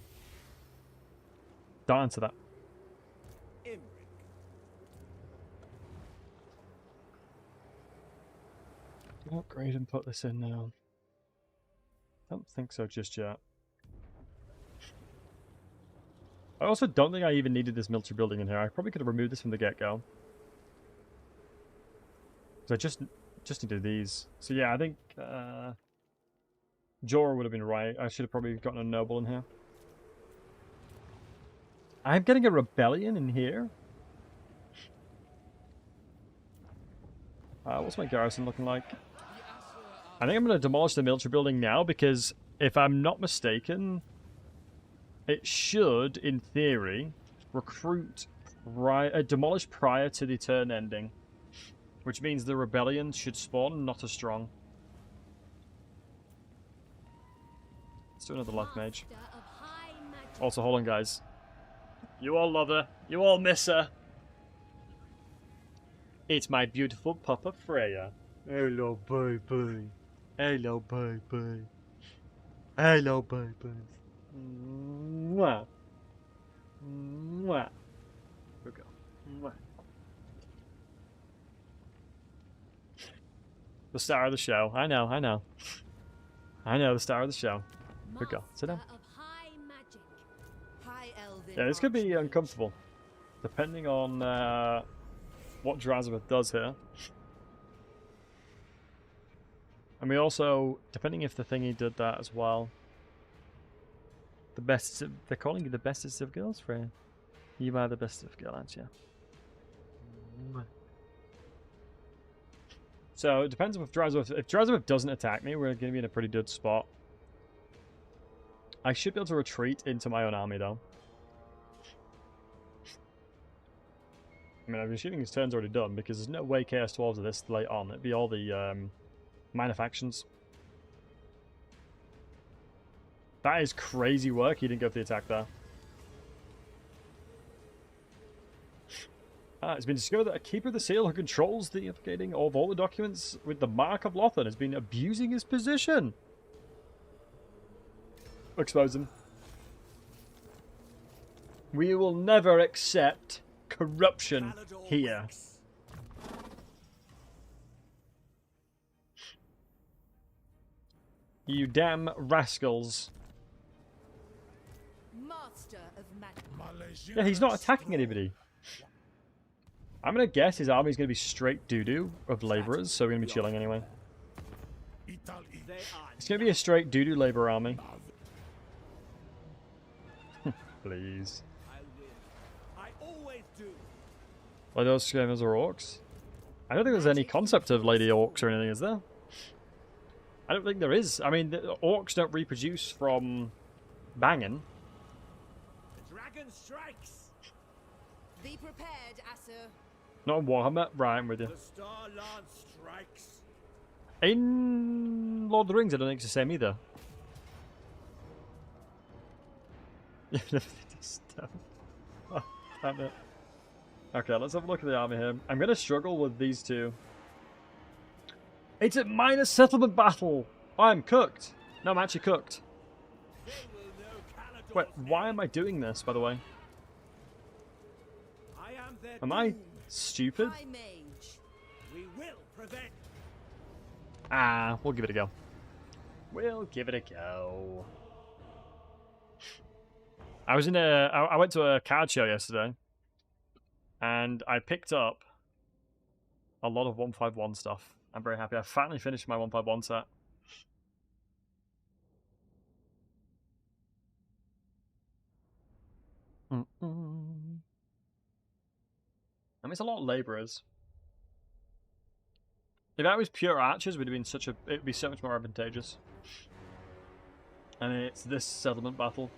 Speaker 1: Don't answer that.
Speaker 3: Imrik.
Speaker 1: Upgrade and put this in now. Don't think so just yet. I also don't think I even needed this military building in here. I probably could have removed this from the get-go. So I just needed these. So yeah, I think Jorah would have been right. I should have probably gotten a noble in here. I'm getting a rebellion in here. What's my garrison looking like? I think I'm going to demolish the military building now because if I'm not mistaken, it should, in theory, demolish prior to the turn ending, which means the rebellion should spawn not as strong. Let's do another left mage. Also, hold on, guys. You all love her. You all miss her. It's my beautiful Papa Freya. Hello, baby. Hello, baby. Hello, baby. Mwah. Mwah. Here we go. Mwah. The star of the show. I know, I know. I know, the star of the show. Here we go. Sit down. Yeah, this could be uncomfortable. Depending on what Drazaveth does here. And we also, depending if the thingy did that as well. The best, they're calling you the bestest of girls, Freya. You are the best of girls, aren't you? So it depends on if Drazaveth doesn't attack me, we're going to be in a pretty good spot. I should be able to retreat into my own army though. I mean, I'm assuming his turn's already done because there's no way Chaos 12s are this late on. It'd be all the minor factions. That is crazy work. He didn't go for the attack there. It's been discovered that a Keeper of the Seal who controls the updating of all the documents with the Mark of Lothan has been abusing his position. Expose him. We will never accept corruption here. You damn rascals.
Speaker 4: Master of magic.
Speaker 1: Yeah, he's not attacking anybody. I'm going to guess his army's going to be straight doo-doo of laborers, so we're going to be chilling anyway. It's going to be a straight doo-doo labor army. Please.
Speaker 3: I always do.
Speaker 1: Like those screamers are orcs? I don't think there's any concept of lady orcs or anything, is there? I don't think there is. I mean, the orcs don't reproduce from banging.
Speaker 3: The dragon strikes.
Speaker 4: Be prepared, Asur.
Speaker 1: Not in Warhammer. Right, I'm with you.
Speaker 3: The star lance strikes.
Speaker 1: In Lord of the Rings, I don't think it's the same either. Oh, damn it. Okay, let's have a look at the army here. I'm going to struggle with these two. It's a minor settlement battle! I'm cooked! No, I'm actually cooked.
Speaker 3: They will know
Speaker 1: Wait, why am I doing this, by the way?
Speaker 3: I am their
Speaker 1: Am I
Speaker 3: doom.
Speaker 1: stupid?
Speaker 4: High mage.
Speaker 3: We will prevent.
Speaker 1: Ah, we'll give it a go. We'll give it a go. I went to a card show yesterday, and I picked up a lot of 151 stuff. I'm very happy. I finally finished my 151 set. I mean, it's a lot of laborers. If I was pure archers, it would be so much more advantageous. And it's this settlement battle.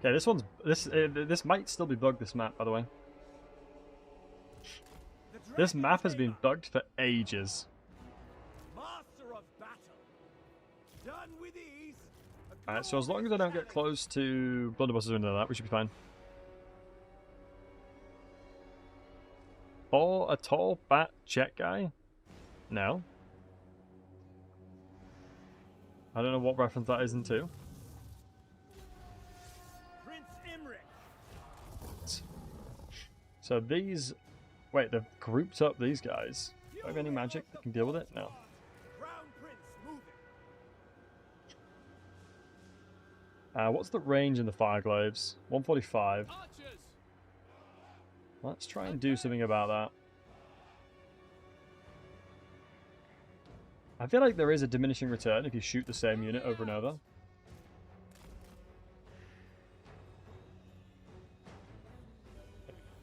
Speaker 1: Okay, this might still be bugged. This map, by the way. This map has been bugged for ages.
Speaker 3: Master of battle. Done with ease.
Speaker 1: Alright, so as long as I don't get close to blunderbusses or anything like that, we should be fine. Or a tall bat jet guy? No. I don't know what reference that is into.
Speaker 3: Prince Imrik.
Speaker 1: So these... Wait, they've grouped up these guys. Do I have any magic that can deal with it? No.
Speaker 3: Crown Prince moving.
Speaker 1: What's the range in the Fireglaves? 145.
Speaker 3: Archers.
Speaker 1: Let's try and do something about that. I feel like there is a diminishing return if you shoot the same unit over and over.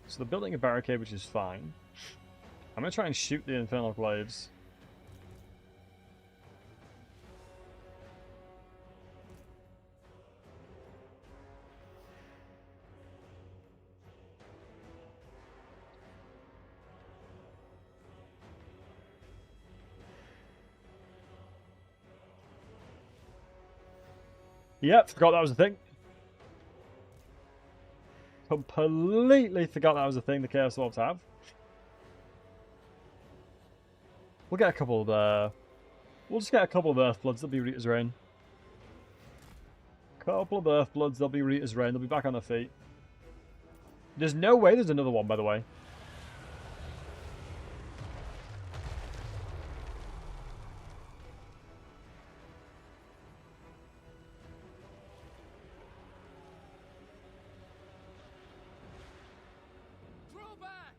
Speaker 1: So they're building a barricade, which is fine. I'm going to try and shoot the Infernal Glaives. Yep, forgot that was a thing. Completely forgot that was a thing the Chaos Dwarves have. We'll get a couple of we'll just get a couple of Earthbloods, they'll be Rita's Reign. Couple of Earthbloods, they'll be Rita's Reign, they'll be back on their feet. There's no way there's another one, by the way.
Speaker 3: Draw back.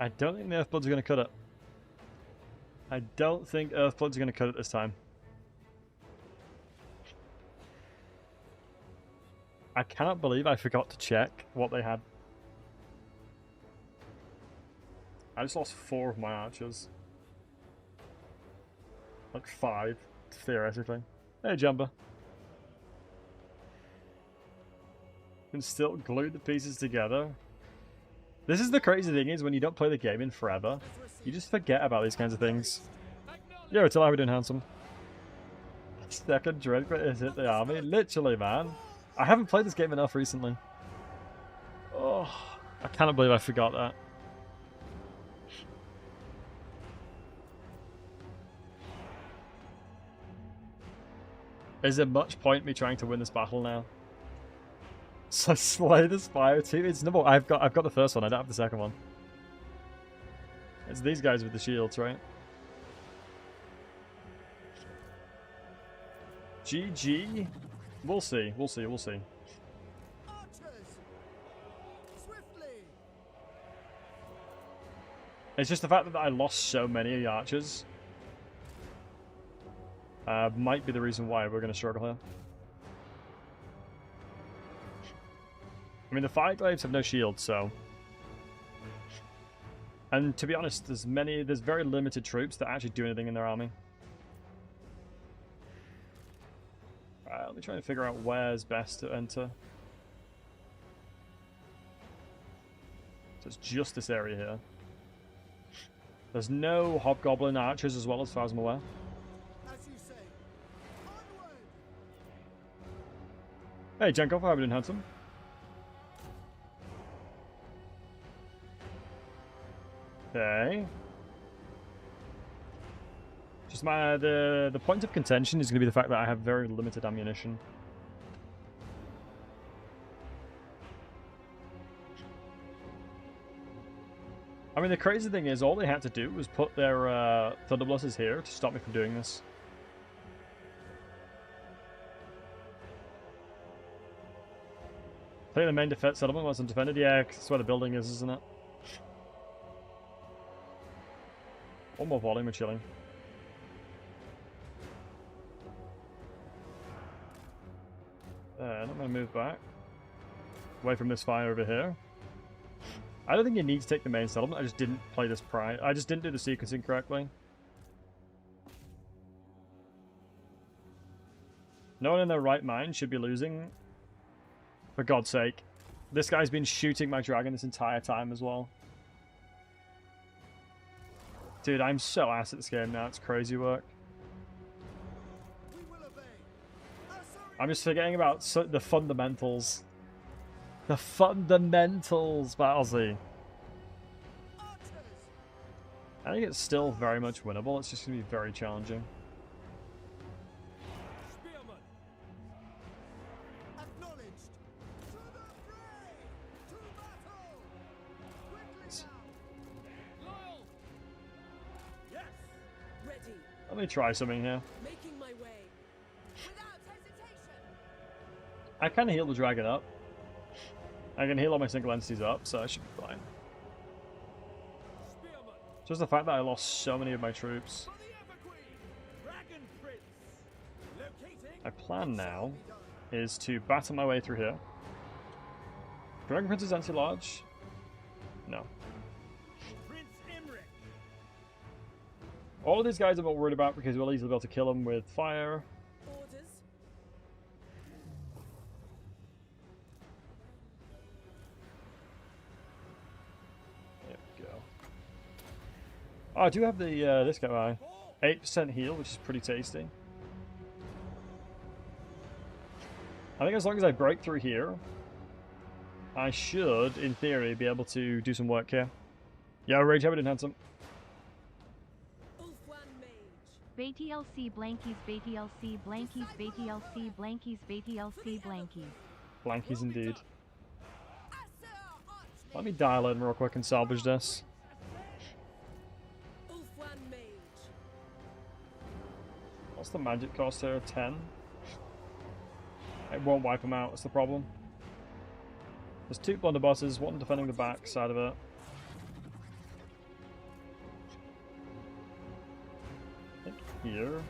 Speaker 1: I don't think the Earthbloods are going to cut it. I don't think Earthbloods are going to cut it this time. I cannot believe I forgot to check what they had. I just lost 4 of my archers. Like 5, theoretically. Hey, Jumper. Can still glue the pieces together. This is the crazy thing is when you don't play the game in forever, you just forget about these kinds of things. Yo, it's how we doing, handsome. Second Dreadcrit has hit the army. Literally, man. I haven't played this game enough recently. Oh, I cannot believe I forgot that. Is there much point me trying to win this battle now? So slay the Spire team. It's number. I've got the first one. I don't have the second one. It's these guys with the shields, right? GG. We'll see. We'll see. We'll see.
Speaker 3: Archers. Swiftly.
Speaker 1: It's just the fact that I lost so many of the archers. Might be the reason why we're going to struggle here. I mean, the Fireglaves have no shield, so... And to be honest, there's very limited troops that actually do anything in their army. Alright, let me try and figure out where's best to enter. So it's just this area here. There's no hobgoblin archers as well, as far as I'm aware.
Speaker 3: As you say. Onward!
Speaker 1: Hey, Jankov, how are you doing, handsome? Okay. Just the point of contention is going to be the fact that I have very limited ammunition. I mean, the crazy thing is, all they had to do was put their Thunderblasters here to stop me from doing this. I think the main defense settlement was undefended. Yeah, 'cause that's where the building is, isn't it? One more volume of chilling. I'm going to move back. Away from this fire over here. I don't think you need to take the main settlement. I just didn't play this prior. I just didn't do the sequencing correctly. No one in their right mind should be losing. For God's sake. This guy's been shooting my dragon this entire time as well. Dude, I'm so ass at this game now. It's crazy work.
Speaker 3: We will obey.
Speaker 1: I'm just forgetting about the fundamentals. The fundamentals, Battlesea.
Speaker 3: Archers!
Speaker 1: I think it's still very much winnable. It's just going to be very challenging.
Speaker 3: Spearmen! Acknowledged! To the fray! To battle! Quickly now! Loyal! Yes!
Speaker 4: Ready.
Speaker 1: Let me try something here.
Speaker 4: Making my way.
Speaker 2: Without hesitation.
Speaker 1: I can heal the dragon up. I can heal all my single entities up, so I should be fine.
Speaker 3: Spearmen!
Speaker 1: Just the fact that I lost so many of my troops.
Speaker 3: For the Everqueen! Dragon Prince! Locating!
Speaker 1: My plan now is to battle my way through here. Dragon Prince is anti-large? No.
Speaker 3: Prince Imrik!
Speaker 1: All of these guys I'm not worried about because we'll easily be able to kill them with fire.
Speaker 4: Orders.
Speaker 1: There we go. Oh, I do have the this guy. 8% heal, which is pretty tasty. I think as long as I break through here, I should, in theory, be able to do some work here. Yeah, Rage, how we doing, handsome?
Speaker 4: Ulfwan Mage.
Speaker 2: BTLC blankies, BTLC blankies, BTLC blankies, BTLC blankies.
Speaker 1: Blankies indeed.
Speaker 3: Asser Archmage!
Speaker 1: Let me dial in real quick and salvage this.
Speaker 4: Ulfwan Mage.
Speaker 1: What's the magic cost here? 10? It won't wipe them out, that's the problem. There's 2 blunderbusses, one defending the back side of it. I think here.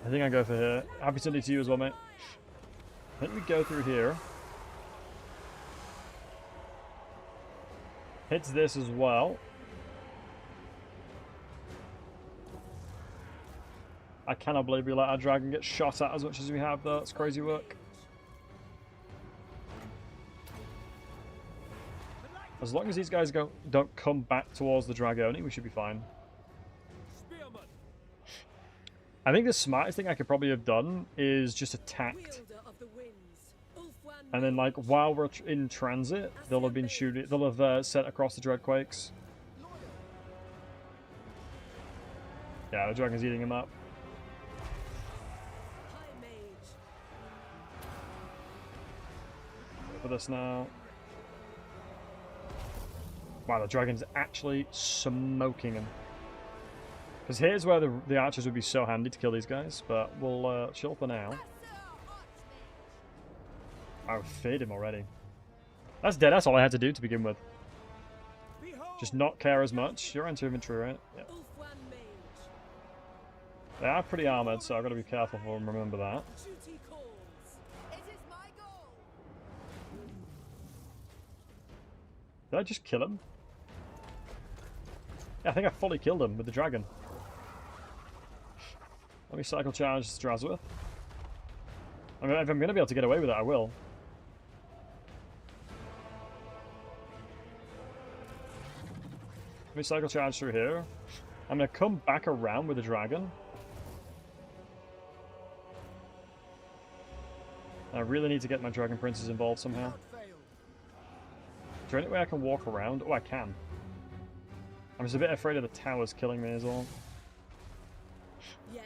Speaker 1: I think I go for here. Happy Sunday to you as well, mate. Let me go through here. Hits this as well. I cannot believe we let our dragon get shot at as much as we have, though. It's crazy work. As long as these guys don't come back towards the Dragoni, we should be fine.
Speaker 3: Spearmen!
Speaker 1: I think the smartest thing I could probably have done is just attacked.
Speaker 4: Wielder of the winds. Ulfwan
Speaker 1: And then, like, while we're in transit, they'll have been shooting. They'll have sent across the Dreadquakes. Yeah, the dragon's eating him up.
Speaker 4: High Mage.
Speaker 1: Go for this now. Wow, the dragon's actually smoking him. Because here's where the archers would be so handy to kill these guys, but we'll chill for now. I've feared him already. That's dead. That's all I had to do to begin with.
Speaker 3: Behold!
Speaker 1: Just not care as much. You're into infantry, right? Yeah.
Speaker 4: Ulfwan Mage.
Speaker 1: They are pretty armored, so I've got to be careful for them. Remember that.
Speaker 4: Duty calls.
Speaker 3: It is my goal!
Speaker 1: Did I just kill him? Yeah, I think I fully killed him with the dragon. Let me cycle charge Strasworth. I mean, if I'm going to be able to get away with it, I will. Let me cycle charge through here. I'm going to come back around with the dragon. I really need to get my dragon princes involved somehow. Is there any way I can walk around? Oh, I can. I'm just a bit afraid of the towers killing me as well.
Speaker 4: Yes.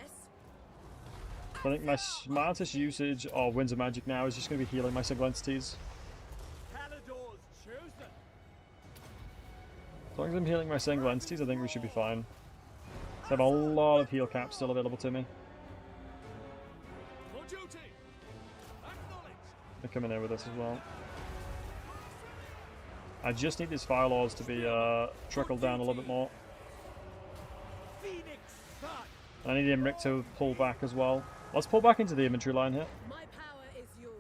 Speaker 1: I think my smartest usage of Winds of Magic now is just going to be healing my single entities.
Speaker 3: Palador's chosen.
Speaker 1: As long as I'm healing my single entities, I think we should be fine. I have a lot of heal caps still available to me.
Speaker 3: For duty. Acknowledged.
Speaker 1: They're coming in with us as well. I just need these fire lords to be trickled down a little bit more.
Speaker 3: Phoenix Sun.
Speaker 1: I need Imrik to pull back as well. Let's pull back into the infantry line here.
Speaker 4: My power is yours.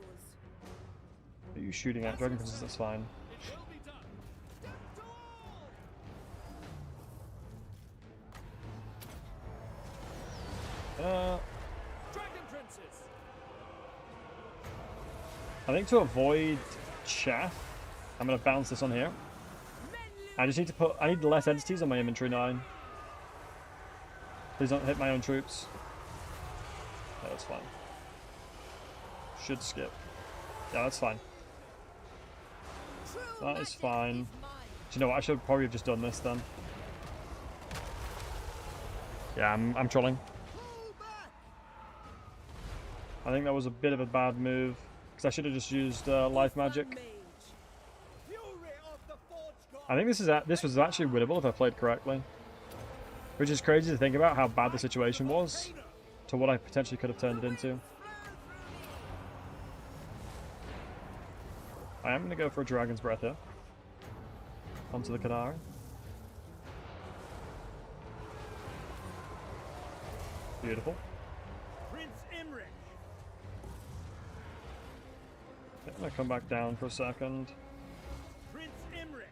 Speaker 1: Who are you shooting at? Dragon Princess, that's fine.
Speaker 3: It will be done. Death to all. Dragon Princess.
Speaker 1: I think to avoid chaff, I'm going to bounce this on here. I just need to put... I need less entities on my inventory 9. Please don't hit my own troops. Yeah, that's fine. Should skip. Yeah, that's fine. That is fine. Do you know what? I should probably have just done this then. Yeah, I'm trolling. I think that was a bit of a bad move. Because I should have just used life magic. I think this was actually winnable if I played correctly. Which is crazy to think about how bad the situation was to what I potentially could have turned it into. I am going to go for a Dragon's Breath here. Onto the Kadari. Beautiful.
Speaker 3: Prince Imrik.
Speaker 1: I'm going to come back down for a second.
Speaker 3: Prince Imrik.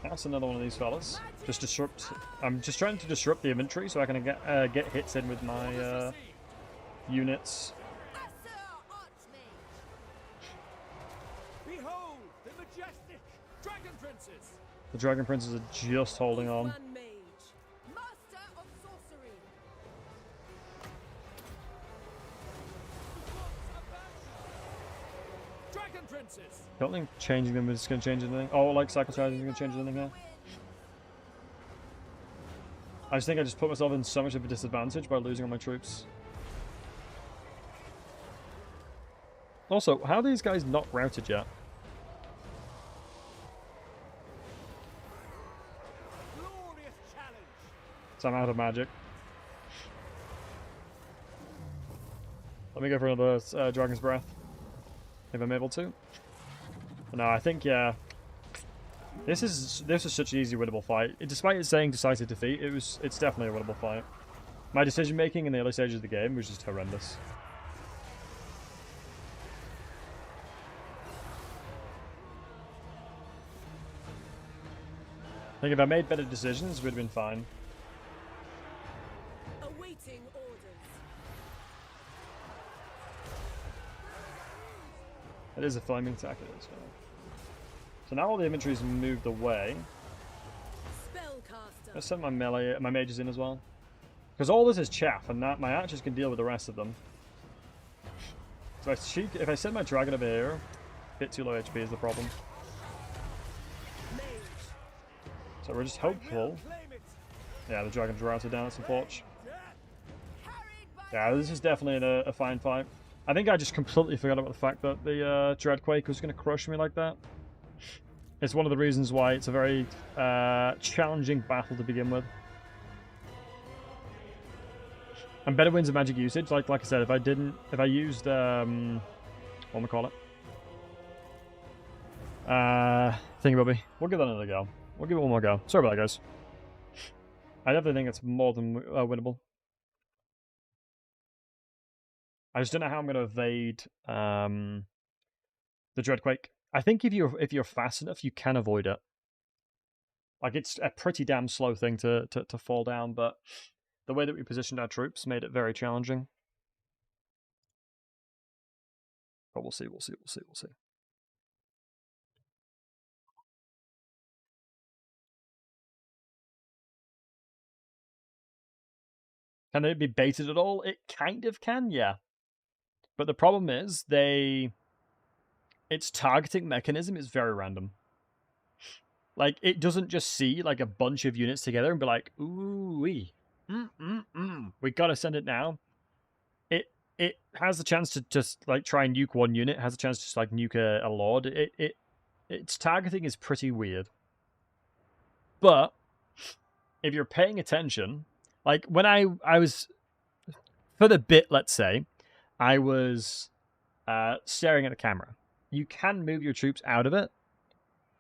Speaker 1: That's another one of these fellas. Just disrupt. I'm just trying to disrupt the inventory so I can get hits in with my units.
Speaker 3: Behold the majestic Dragon Princess.
Speaker 1: The Dragon Princes are just holding on.
Speaker 4: One mage. Master of sorcery.
Speaker 3: Dragon Princess.
Speaker 1: I don't think changing them is going to change anything. Oh, like cycle charging is going to change anything here. I just think I just put myself in so much of a disadvantage by losing all my troops. Also, how are these guys not routed yet?
Speaker 3: Glorious challenge.
Speaker 1: So I'm out of magic. Let me go for another Dragon's Breath. If I'm able to. No, I think, yeah. This is such an easy winnable fight. Despite it saying decisive defeat, it's definitely a winnable fight. My decision making in the early stages of the game was just horrendous. I think if I made better decisions, we'd have been fine.
Speaker 4: Awaiting orders.
Speaker 1: It is a flaming attack, it is. So now all the inventory's moved away.
Speaker 4: Spellcaster.
Speaker 1: Let's send my melee, my mages in as well. Because all this is chaff, and that my archers can deal with the rest of them. So if I send my dragon over here, a bit too low HP is the problem.
Speaker 4: Mage.
Speaker 1: So we're just hopeful.
Speaker 3: Claim it.
Speaker 1: Yeah, the dragon's routed down at some forge.
Speaker 4: Carried by
Speaker 1: Yeah, this is definitely a fine fight. I think I just completely forgot about the fact that the Dreadquake was going to crush me like that. It's one of the reasons why it's a very challenging battle to begin with. And better Winds of Magic usage, like I said, if I used what am I call it? Thingamabobby. We'll give that another go. We'll give it one more go. Sorry about that, guys. I definitely think it's more than winnable. I just don't know how I'm going to evade the Dreadquake. I think if you're fast enough, you can avoid it. Like, it's a pretty damn slow thing to fall down, but the way that we positioned our troops made it very challenging. But we'll see, we'll see, we'll see, we'll see. Can they be baited at all? It kind of can, yeah. But the problem is its targeting mechanism is very random. Like, it doesn't just see like a bunch of units together and be like, ooh-wee, we gotta send it now. It has the chance to just like try and nuke one unit, has a chance to just like nuke a lord. Its targeting is pretty weird. But if you're paying attention, like when I was for the bit, let's say, I was staring at the camera. You can move your troops out of it,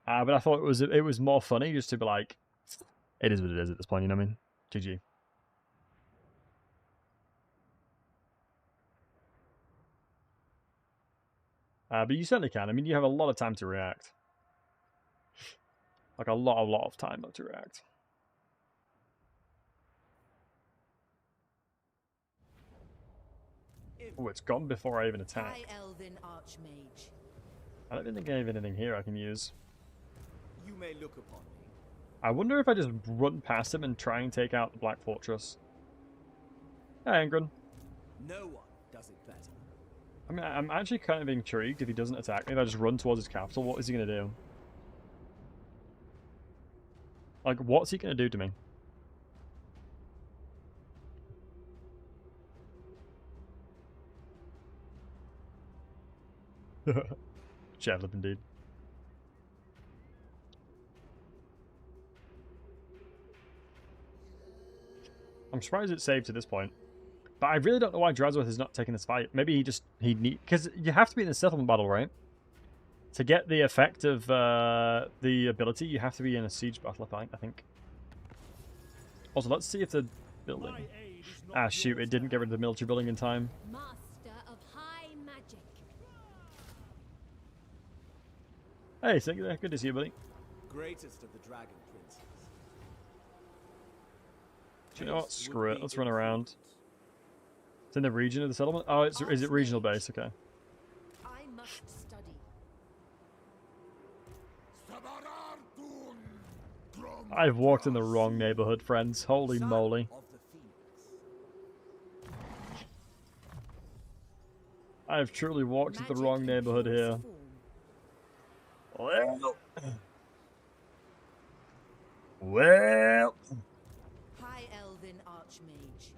Speaker 1: but I thought it was more funny just to be like, it is what it is at this point. You know what I mean? GG. But you certainly can. I mean, you have a lot of time to react. Like a lot of time to react. Oh, it's gone before I even attack.
Speaker 4: High Elven Archmage.
Speaker 1: I don't think I have anything here I can use.
Speaker 3: You may look upon me.
Speaker 1: I wonder if I just run past him and try and take out the Black Fortress. Hey, Angren.
Speaker 3: No one does it better.
Speaker 1: I mean, I'm actually kind of intrigued if he doesn't attack me. If I just run towards his capital, what is he going to do? Like, what's he going to do to me? Javelin, indeed. I'm surprised it's saved to this point. But I really don't know why Drazworth is not taking this fight. Maybe he need... Because you have to be in the settlement battle, right? To get the effect of the ability, you have to be in a siege battle, I think. Also, let's see if the building... Ah, shoot, it didn't get rid of the military building in time.
Speaker 4: Master of high magic.
Speaker 1: Hey, Singer, good to see you, buddy.
Speaker 3: Greatest of the dragon princes.
Speaker 1: Do you know what? Screw it. Let's run around. It's in the region of the settlement? Oh, is it regional base? Okay.
Speaker 4: I must study.
Speaker 1: I've walked in the wrong neighborhood, friends. Holy moly. I have truly walked into the wrong neighborhood here. Well.
Speaker 4: High Elven Archmage.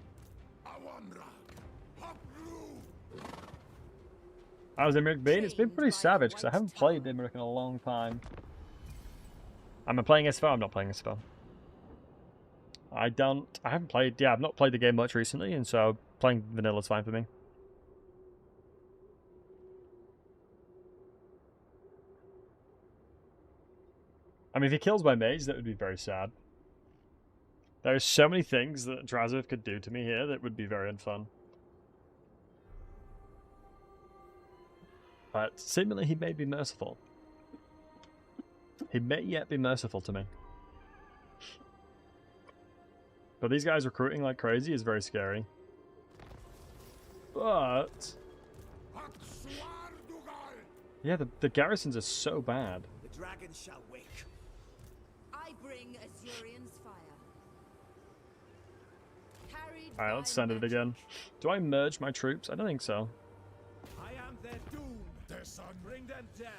Speaker 1: How's Imrik been? It's been pretty savage because I haven't played Imrik in a long time. Am I playing SFO? I'm not playing SFO. I've not played the game much recently, and so playing vanilla is fine for me. I mean, if he kills my mage, that would be very sad. There are so many things that Drazworth could do to me here that would be very unfun. But seemingly he may be merciful. He may yet be merciful to me. But these guys recruiting like crazy is very scary. But... yeah, the garrisons are so bad.
Speaker 3: The dragon shall wake.
Speaker 4: I bring Azurian's fire. Carried
Speaker 1: Alright, let's
Speaker 4: by
Speaker 1: send it
Speaker 4: magic.
Speaker 1: again. Do I merge my troops? I don't think so.
Speaker 3: I am their doom. Their son, bring them death.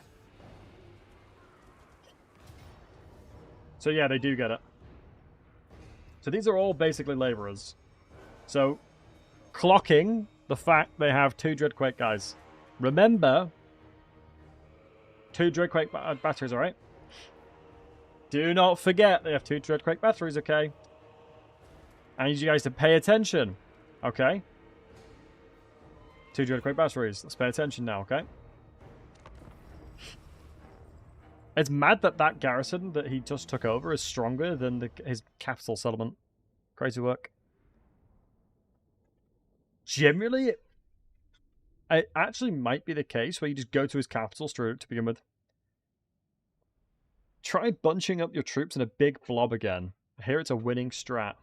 Speaker 1: So yeah, they do get it. So these are all basically laborers. So, clocking the fact they have 2 Dreadquake guys. Remember, 2 Dreadquake batteries, alright? Do not forget they have 2 Dreadquake batteries, okay? I need you guys to pay attention, okay? 2 Dreadquake batteries. Let's pay attention now, okay? It's mad that that garrison that he just took over is stronger than his capital settlement. Crazy work. Generally, it actually might be the case where you just go to his capital straight to begin with. Try bunching up your troops in a big blob again. Here it's a winning strat.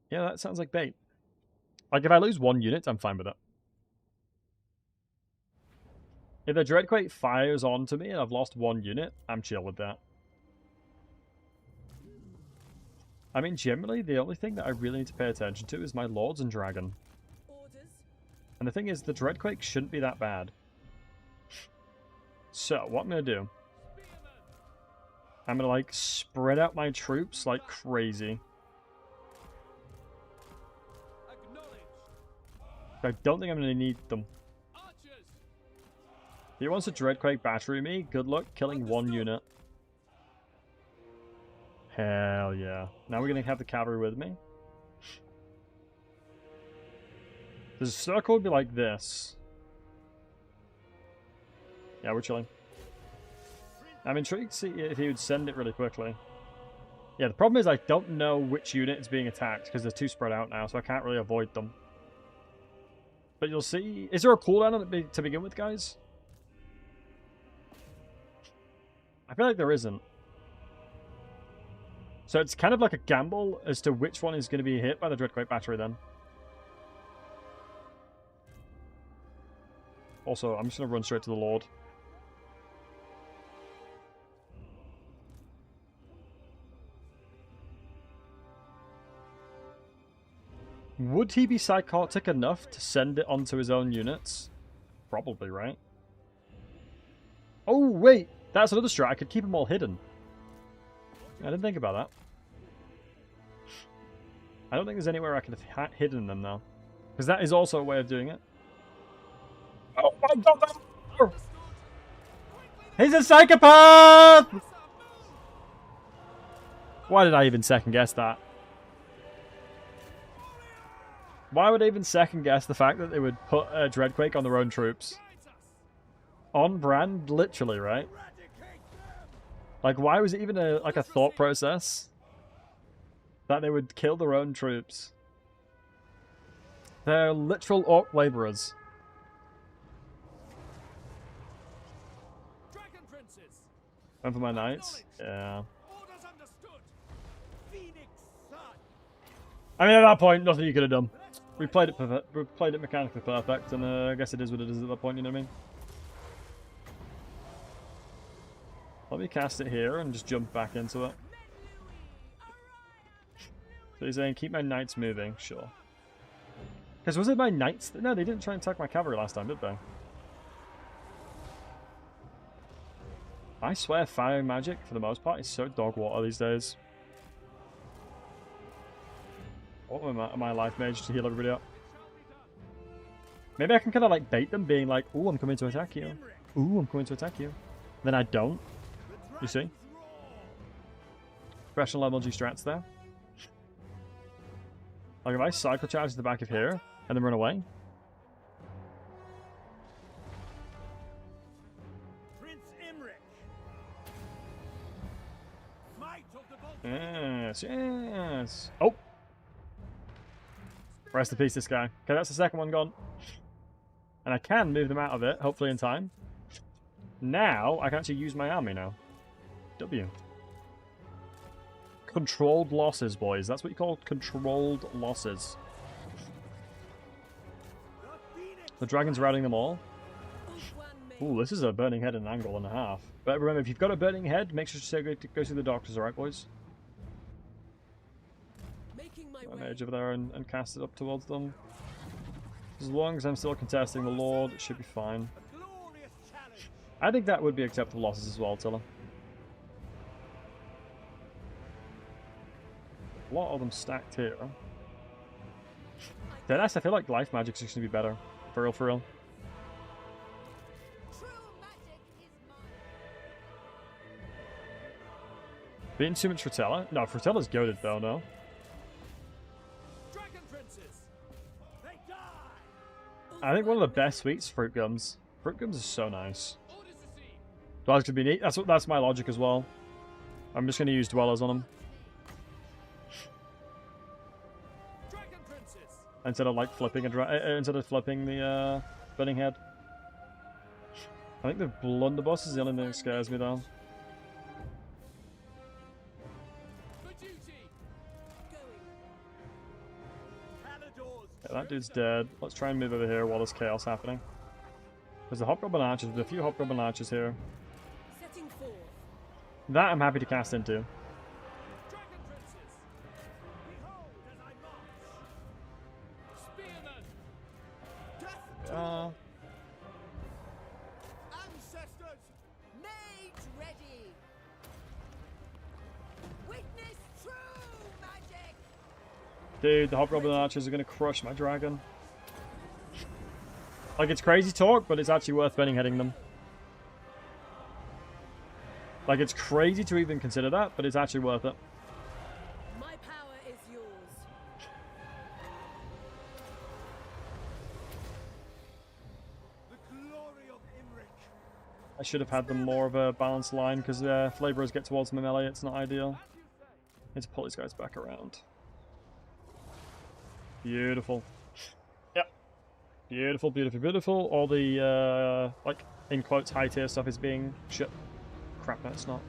Speaker 1: Yeah, that sounds like bait. Like, if I lose 1 unit, I'm fine with it. If the Dreadquake fires onto me and I've lost 1 unit, I'm chill with that. I mean, generally, the only thing that I really need to pay attention to is my Lords and Dragon.
Speaker 4: Orders.
Speaker 1: And the thing is, the Dreadquake shouldn't be that bad. So, what I'm going to do... I'm going to, like, spread out my troops like crazy. I don't think I'm going to need them. If he wants to Dreadquake battery me, good luck killing one unit. Hell yeah. Now we're going to have the cavalry with me. The circle would be like this. Yeah, we're chilling. I'm intrigued to see if he would send it really quickly. Yeah, the problem is I don't know which unit is being attacked because they're too spread out now, so I can't really avoid them. But you'll see... Is there a cooldown on it to begin with, guys? I feel like there isn't. So it's kind of like a gamble as to which one is going to be hit by the Dreadquake battery then. Also, I'm just going to run straight to the Lord. Would he be psychotic enough to send it onto his own units? Probably, right? Oh, wait! That's another strat. I could keep them all hidden. I didn't think about that. I don't think there's anywhere I could have hidden them, though. Because that is also a way of doing it. Oh my god! He's a psychopath! Why did I even second guess that? Why would I even second guess the fact that they would put a Dreadquake on their own troops? On brand, literally, right? Like, why was it even a thought process that they would kill their own troops? They're literal orc laborers. And for my knights? Yeah. I mean, at that point, nothing you could have done. We played it mechanically perfect, and I guess it is what it is at that point, you know what I mean? Let me cast it here and just jump back into it. So he's saying, keep my knights moving, sure. Because was it my knights? No, they didn't try and attack my cavalry last time, did they? I swear fire magic, for the most part, is so dog water these days. What am my life mage to heal everybody up? Maybe I can kind of like bait them, being like, ooh, I'm coming to attack you. Ooh, I'm coming to attack you. Then I don't. You see? Professional MLG strats there. Like if I cycle charge to the back of here and then run away.
Speaker 3: Prince Imrik. Might of the
Speaker 1: Yes, yes. Oh! Rest in peace, this guy. Okay, that's the second one gone. And I can move them out of it, hopefully in time. Now, I can actually use my army now. W. Controlled losses, boys. That's what you call controlled losses. The dragon's routing them all. Ooh, this is a burning head and an angle and a half. But remember, if you've got a burning head, make sure to go through the doctors, alright, boys? My mage over there and cast it up towards them. As long as I'm still contesting the Lord, it should be fine. I think that would be acceptable losses as well, Tiller. A lot of them stacked here. Deadass, I feel like life magic's just gonna be better. For real, for real. Being too much Frutella? No, Frutella's goated though, no? I think one of the best sweets, fruit gums. Fruit gums is so nice. Dwellers could be neat. That's my logic as well. I'm just going to use dwellers on them. Instead of like flipping the burning head. I think the blunderbuss is the only thing that scares me though. Yeah, that dude's dead. Let's try and move over here while there's chaos happening. There's a hobgoblin archers. There's a few hobgoblin archers here. That I'm happy to cast into.
Speaker 4: Meet ready. Witness true magic.
Speaker 1: Dude, the Hobgoblin Archers are going to crush my dragon. Like, it's crazy talk, but it's actually worth spending hitting them. Like, it's crazy to even consider that, but it's actually worth it.
Speaker 4: My power is yours.
Speaker 3: The glory of Imrik.
Speaker 1: I should have had them more of a balanced line, because flavorers get towards my melee, it's not ideal. Need to pull these guys back around. Beautiful. Yep. Beautiful, beautiful, beautiful. All the, like, in quotes, high tier stuff is being shit. Crap, no, it's not.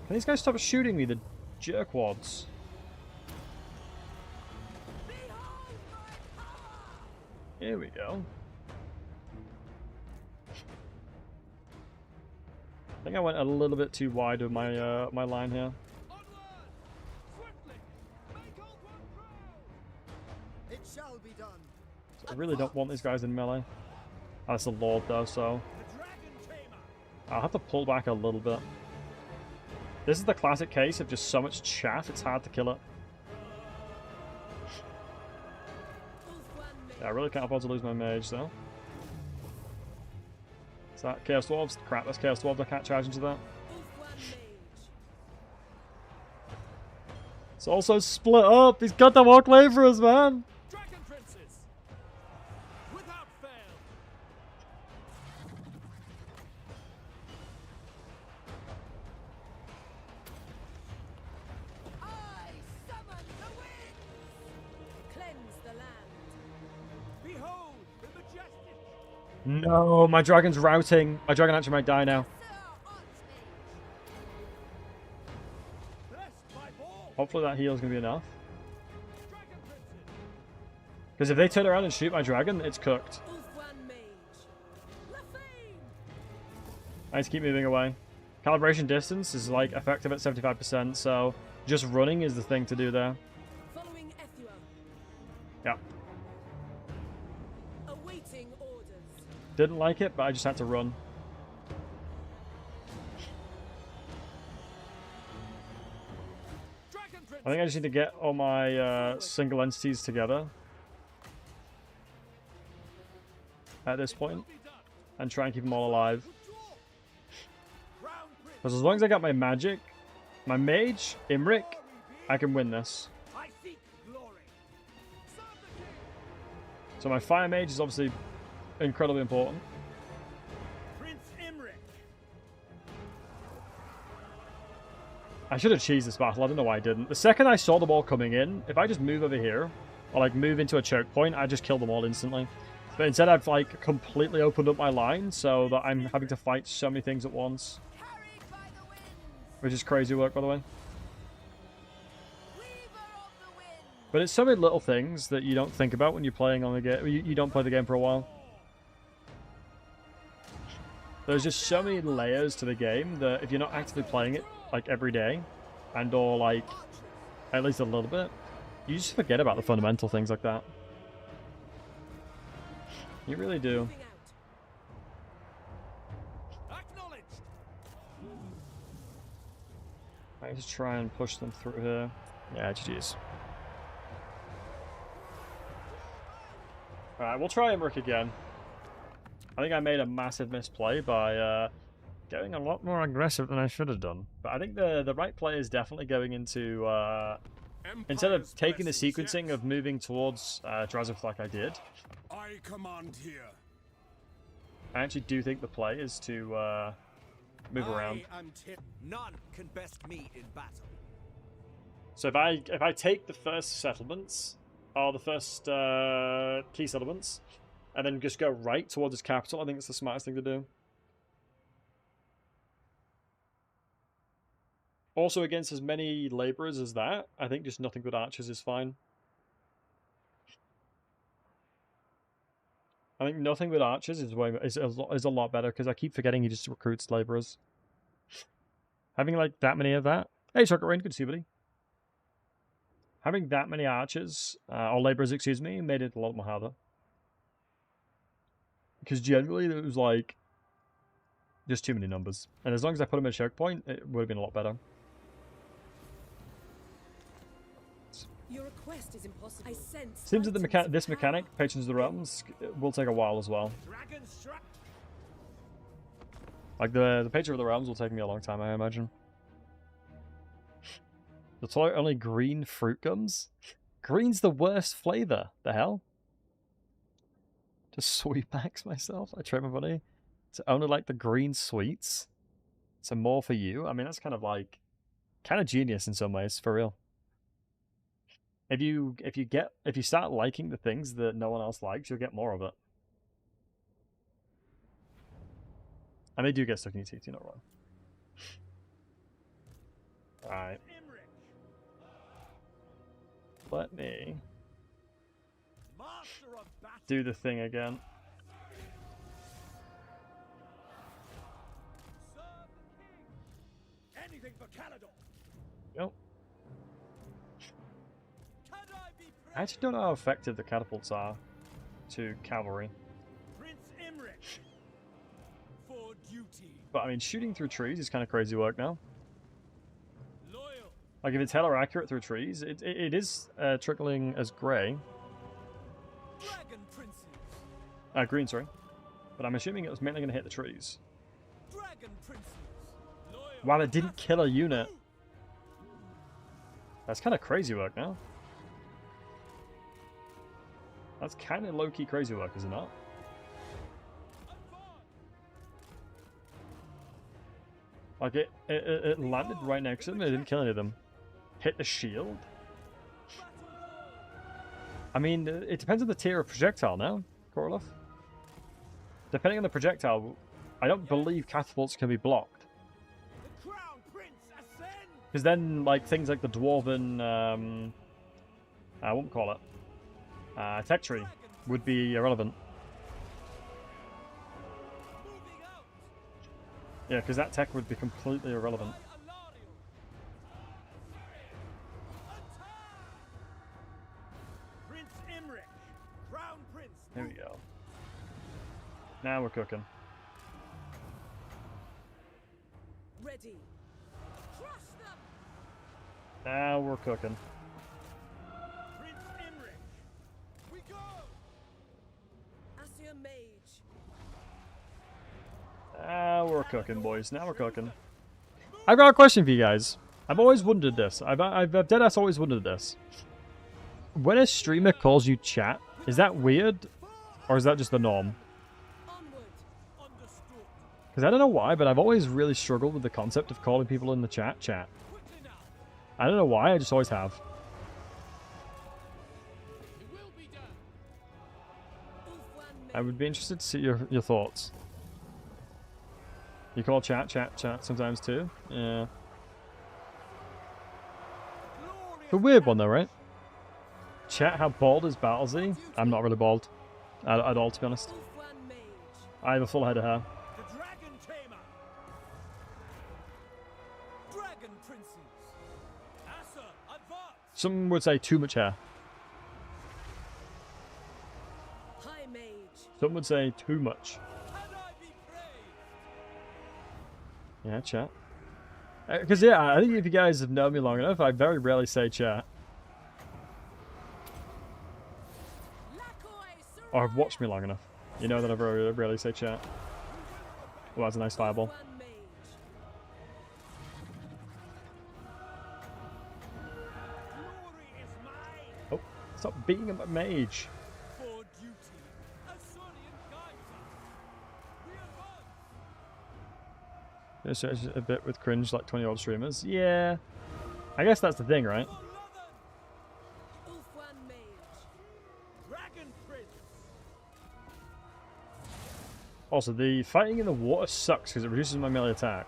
Speaker 1: Can these guys stop shooting me, the jerkwads? Here we go. I think I went a little bit too wide with my my line here.
Speaker 3: It shall be done.
Speaker 1: So I really don't want these guys in melee. Oh, that's a lord though, so
Speaker 3: The dragon tamer.
Speaker 1: I'll have to pull back a little bit. This is the classic case of just so much chaff, it's hard to kill it. Yeah, I really can't afford to lose my mage though. Is that Chaos Dwarves? Crap, that's Chaos Dwarves, I can't charge into that. It's also split up! He's got the walk laborers, man!
Speaker 3: Dragon princes. Without fail.
Speaker 4: I summon the winds. Cleanse the land.
Speaker 3: Behold the majestic.
Speaker 1: No, my dragon's routing. My dragon actually might die now.
Speaker 4: Sir Archmage.
Speaker 3: Blessed by ball.
Speaker 1: Hopefully that heal is going to be enough.
Speaker 3: Dragon princes.
Speaker 1: Because if they turn around and shoot my dragon, it's cooked.
Speaker 4: Ulfwan Mage. Lafane.
Speaker 1: I just keep moving away. Calibration distance is like effective at 75%, so just running is the thing to do there.
Speaker 4: Following Ethua.
Speaker 1: Yeah.
Speaker 4: Awaiting orders.
Speaker 1: Didn't like it, but I just had to run.
Speaker 3: Dragon princes.
Speaker 1: I think I just need to get all my single entities together at this point and try and keep them all alive.
Speaker 3: Crown prince.
Speaker 1: Because as long as I got my magic, my mage, Imrik, I can win this.
Speaker 3: I seek glory. Serve the king.
Speaker 1: So my fire mage is obviously incredibly important.
Speaker 3: Prince Imrik.
Speaker 1: I should have cheesed this battle. I don't know why I didn't. The second I saw them all coming in, if I just move over here, or like move into a choke point, I just kill them all instantly. But instead I've like completely opened up my line so that I'm having to fight so many things at once.
Speaker 4: Carried by the winds.
Speaker 1: Which is crazy work, by the way.
Speaker 4: Weaver of the winds.
Speaker 1: But it's so many little things that you don't think about when you're playing on the game. You don't play the game for a while. There's just so many layers to the game that if you're not actively playing it like every day, and or like at least a little bit, you just forget about the fundamental things like that. You really do.
Speaker 4: Moving out.
Speaker 3: Acknowledged.
Speaker 1: I just try and push them through here. Yeah, GG's. Alright, we'll try Imrik again. I think I made a massive misplay by going a lot more aggressive than I should have done. But I think the right play is definitely going into... instead of taking the sequencing of moving towards Drazuf like I did,
Speaker 3: I command here.
Speaker 1: I actually do think the play is to move around.
Speaker 3: None can best me in battle.
Speaker 1: So if I take the first settlements, or the first key settlements, and then just go right towards his capital, I think it's the smartest thing to do. Also, against as many laborers as that, I think just nothing but archers is fine. I think nothing but archers is a lot better, because I keep forgetting he just recruits laborers. Having like that many of that. Hey, Circuit Rain, good to see you, buddy. Having that many archers, or laborers, excuse me, made it a lot more harder. Because generally it was like Just too many numbers. And as long as I put them at choke point, it would have been a lot better.
Speaker 4: Your request is impossible. I sense
Speaker 1: Seems that
Speaker 4: titans
Speaker 1: this
Speaker 4: power.
Speaker 1: mechanic, Patrons of the Realms, will take a while as well.
Speaker 3: Dragon struck.
Speaker 1: Like the Patron of the Realms will take me a long time, I imagine. The toilet only green fruit gums? Green's the worst flavor. The hell? Just sweet packs myself. I trade my money to only like the green sweets. So more for you. I mean, that's kind of genius in some ways, for real. If you start liking the things that no one else likes, you'll get more of it. And they do get stuck in your teeth, you're not wrong. Alright. Let me
Speaker 3: Master of battle.
Speaker 1: do the thing again.
Speaker 3: Serve the king. Anything for Calador.
Speaker 1: Yep.
Speaker 3: Can I be
Speaker 1: I actually don't know how effective the catapults are to cavalry.
Speaker 3: Prince Imrik? For duty.
Speaker 1: But I mean, shooting through trees is kind of crazy work now.
Speaker 3: Loyal.
Speaker 1: Like if it's hella accurate through trees, it is trickling as grey.
Speaker 3: Dragon princes.
Speaker 1: Green, sorry. But I'm assuming it was mainly going to hit the trees.
Speaker 3: Dragon princes. Loyal.
Speaker 1: Wow, it didn't kill a unit. That's kind of crazy work now. That's kind of low-key crazy work, is it not? Like it landed right next to them and it didn't kill any of them. Hit the shield? I mean, it depends on the tier of projectile now, Korolov. Depending on the projectile, I don't believe catapults can be blocked.
Speaker 3: The crown prince ascend.
Speaker 1: Because then, like, things like the dwarven, what would we call it? Tech tree would be irrelevant.
Speaker 3: Moving out.
Speaker 1: Yeah, because that tech would be completely irrelevant.
Speaker 3: Prince Imrik. Crown prince.
Speaker 1: Here we go. Now we're cooking.
Speaker 4: Ready. Crush them.
Speaker 1: Now we're cooking.
Speaker 3: Prince Imrik. We go.
Speaker 4: Assia Mage.
Speaker 1: Now we're cooking, boys. Now we're cooking. I've got a question for you guys. I've always wondered this. I've deadass always wondered this. When a streamer calls you chat, is that weird? Or is that just the norm?
Speaker 4: Onward.
Speaker 3: Understood.
Speaker 1: Because I don't know why, but I've always really struggled with the concept of calling people in the chat.
Speaker 3: Quickly now.
Speaker 1: I don't know why, I just always have.
Speaker 3: It will be done.
Speaker 4: Ulfwan
Speaker 1: I
Speaker 4: Mage.
Speaker 1: would be interested to see your thoughts. You call chat sometimes too? Yeah. It's a weird one though, right? Chat, how bald is Battlesy? I'm not really bald. At all, to be honest.
Speaker 4: Ulfwan Mage.
Speaker 1: I have a full head of hair.
Speaker 3: The dragon tamer. Dragon princes. Asa, advance.
Speaker 1: Some would say too much hair.
Speaker 4: High Mage.
Speaker 1: Some would say too much.
Speaker 3: Can I be praised?
Speaker 1: Yeah, chat. Because, yeah, I think if you guys have known me long enough, I very rarely say chat.
Speaker 4: Lakoi
Speaker 1: Or have watched me long enough. You know that I very rarely say chat. Oh, that's a nice fireball.
Speaker 4: Ulfwan Mage.
Speaker 3: Glory is mine.
Speaker 1: Oh, stop being a mage.
Speaker 3: For duty. Asurian guides us. We advance.
Speaker 1: It's a bit with cringe like 20-year-old streamers. Yeah. I guess that's the thing, right?
Speaker 3: For Lothan.
Speaker 4: Ulfwan Mage.
Speaker 3: Dragon prince.
Speaker 1: Also, the fighting in the water sucks because it reduces my melee attack.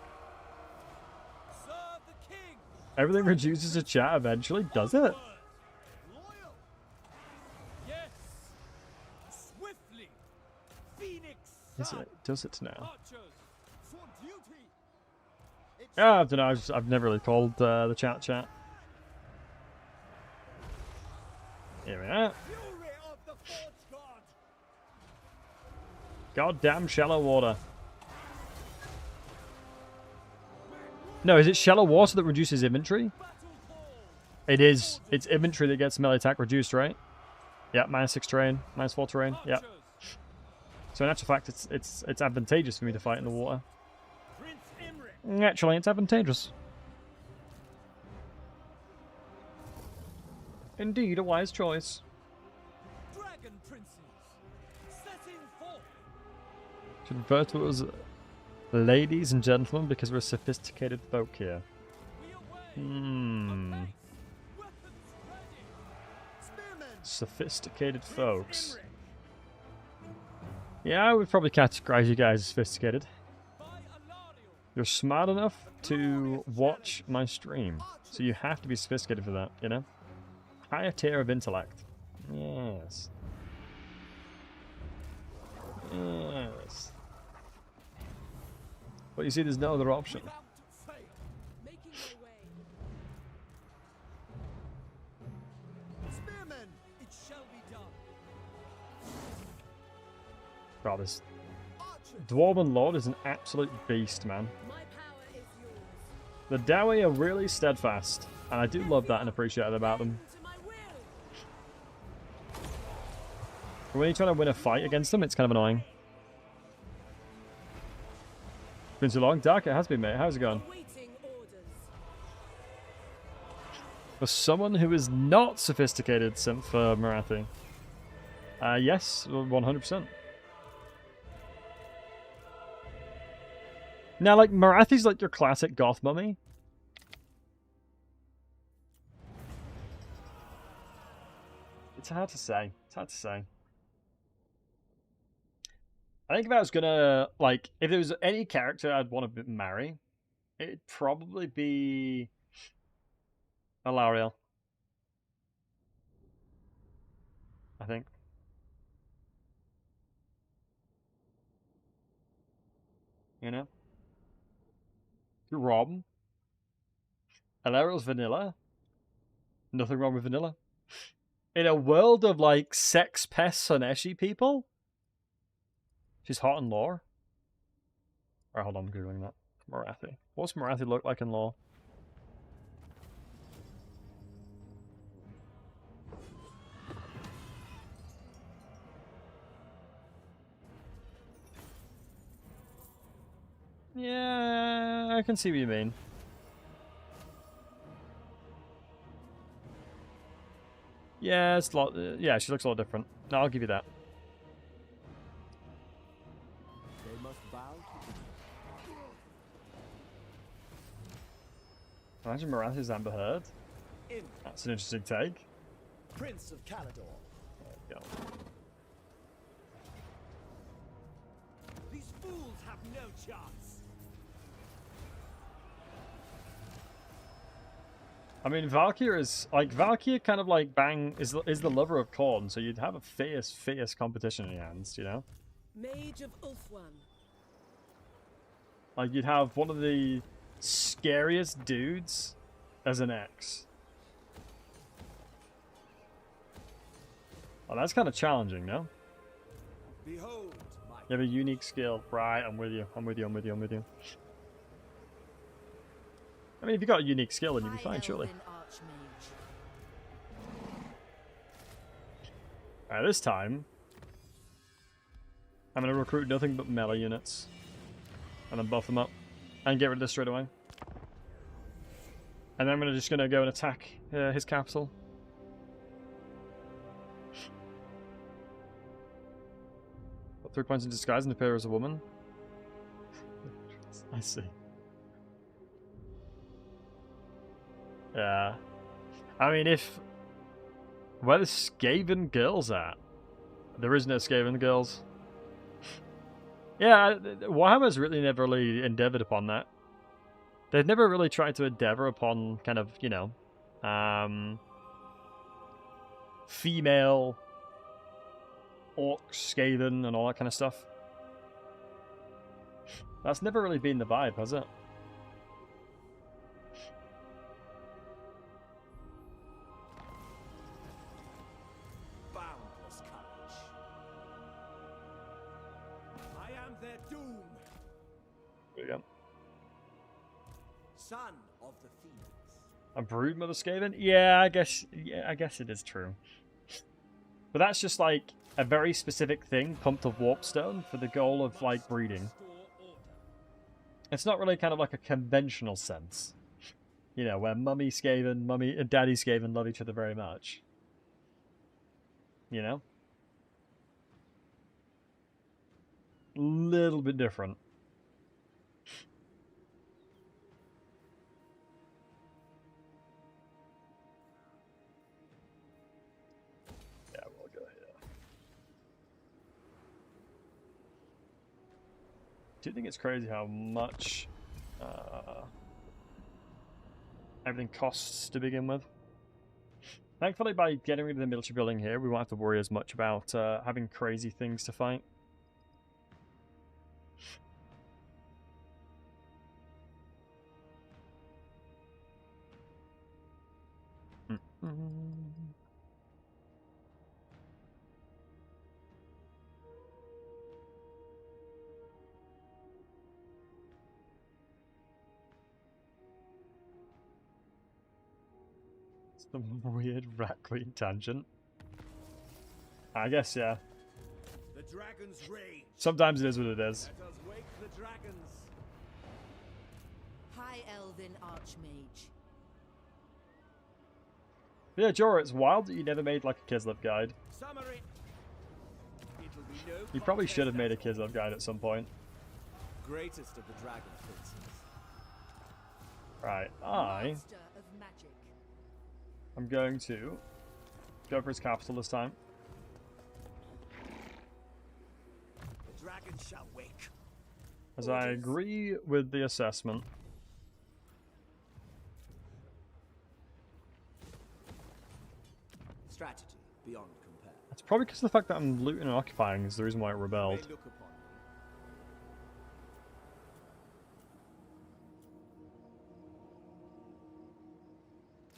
Speaker 3: Serve the king.
Speaker 1: Everything reduces to chat eventually, does it?
Speaker 3: Word. Loyal. Yes. Swiftly. Phoenix.
Speaker 1: Is
Speaker 3: sun.
Speaker 1: it? Does it now?
Speaker 3: Archers. For duty. It's
Speaker 1: I don't know. I've never really called the chat. Here we are.
Speaker 3: fury of the forge god.
Speaker 1: Goddamn shallow water. No, is it shallow water that reduces inventory? It is. It's inventory that gets melee attack reduced, right? Yeah, -6 terrain, -4 terrain. Yeah. So in actual fact, it's advantageous for me to fight in the water. Actually, it's advantageous. Indeed, a wise choice.
Speaker 3: Dragon princes, setting forth.
Speaker 1: Should refer to it as ladies and gentlemen because we're sophisticated folk here.
Speaker 3: We away.
Speaker 1: Hmm.
Speaker 3: Weapons ready. Spearmen.
Speaker 1: Sophisticated folks.
Speaker 3: Imrik.
Speaker 1: Yeah, I would probably categorize you guys as sophisticated.
Speaker 3: By Alario.
Speaker 1: You're smart enough to watch my stream, so you have to be sophisticated for that, you know? Higher tier of intellect. Yes. Yes. But you see, there's no other option.
Speaker 3: Without fail.
Speaker 4: Making my way.
Speaker 3: Spearmen. It shall be done.
Speaker 1: God, this
Speaker 3: Archers.
Speaker 1: Dwarven Lord is an absolute beast, man.
Speaker 4: My power is yours.
Speaker 1: The Dowie are really steadfast, and I do love that and appreciate it about them.
Speaker 4: To my will.
Speaker 1: But when you're trying to win a fight against them, it's kind of annoying. Been too long? Dark, it has been, mate. How's it going?
Speaker 4: Awaiting orders.
Speaker 1: For someone who is not sophisticated, synth for Marathi. Yes, 100%. Now, like, Marathi's like your classic goth mummy. It's hard to say. It's hard to say. I think if I was gonna, like, if there was any character I'd want to marry, it'd probably be Alariel. I think. You know? Rob. Alariel's vanilla. Nothing wrong with vanilla. In a world of, like, sex pests and eshy people, she's hot in lore. Alright, hold on, I'm googling that. Marathi. What's Marathi look like in lore? Yeah, I can see what you mean. Yeah, it's a lot. Yeah, she looks a lot different. No, I'll give you that.
Speaker 3: They must bow to
Speaker 1: Imagine Marathi's Amber Heard.
Speaker 3: Imrik,
Speaker 1: That's an interesting take.
Speaker 3: Prince of Caledor.
Speaker 1: Yeah.
Speaker 3: These fools have no chance.
Speaker 1: I mean, Valkyr is like Valkyr, kind of like bang is the lover of corn, so you'd have a fierce competition in your hands, you know.
Speaker 4: Mage of Ulthuan.
Speaker 1: Like you'd have one of the scariest dudes as an ex. Well, that's kind of challenging, no?
Speaker 3: Behold my
Speaker 1: You have a unique skill, right? I'm with you. I'm with you. I'm with you. I'm with you. I mean, if you got a unique skill, then you'd be
Speaker 4: High
Speaker 1: fine, surely.
Speaker 4: Elven Archmage.
Speaker 1: Alright, this time, I'm going to recruit nothing but melee units. And then buff them up. And get rid of this straight away. And then I'm just going to go and attack his capital. Put 3 points in disguise and appear as a woman. I see. Yeah. I mean, if... Where the Skaven girls at? There is no Skaven girls. Yeah, Warhammer's really never really endeavored upon that. They've never really tried to endeavor upon kind of, you know, female orcs, Skaven, and all that kind of stuff. That's never really been the vibe, has it?
Speaker 3: boundless courage. I am their doom.
Speaker 1: There you go.
Speaker 3: son of the Phoenix.
Speaker 1: A broodmother Skaven? Yeah, I guess it is true. But that's just like a very specific thing pumped of warpstone for the goal of like breeding. It's not really kind of like a conventional sense. You know, where mummy Skaven, mummy and daddy Skaven love each other very much. You know? Little bit different. Yeah, we'll go here. Do you think it's crazy how much everything costs to begin with? Thankfully, by getting rid of the military building here, we won't have to worry as much about having crazy things to fight. Some weird rat queen tangent. I guess, yeah.
Speaker 3: The dragon's rage.
Speaker 1: Sometimes it is what it is.
Speaker 3: Let us wake the dragons.
Speaker 4: High Elven Archmage.
Speaker 1: But yeah, Jorah, it's wild that you never made like a Kislev guide.
Speaker 3: Summary. It'll be no
Speaker 1: You probably
Speaker 3: contest
Speaker 1: should have made a
Speaker 3: at all.
Speaker 1: Kislev guide at some point.
Speaker 3: Greatest of the dragon princes.
Speaker 1: Right,
Speaker 4: Master of magic.
Speaker 1: I'm going to go for his capital this time.
Speaker 3: The dragon shall wake.
Speaker 1: As I agree with the assessment.
Speaker 3: Strategy beyond compare.
Speaker 1: It's probably because of the fact that I'm looting and occupying is the reason why it
Speaker 3: May
Speaker 1: rebelled.
Speaker 3: look upon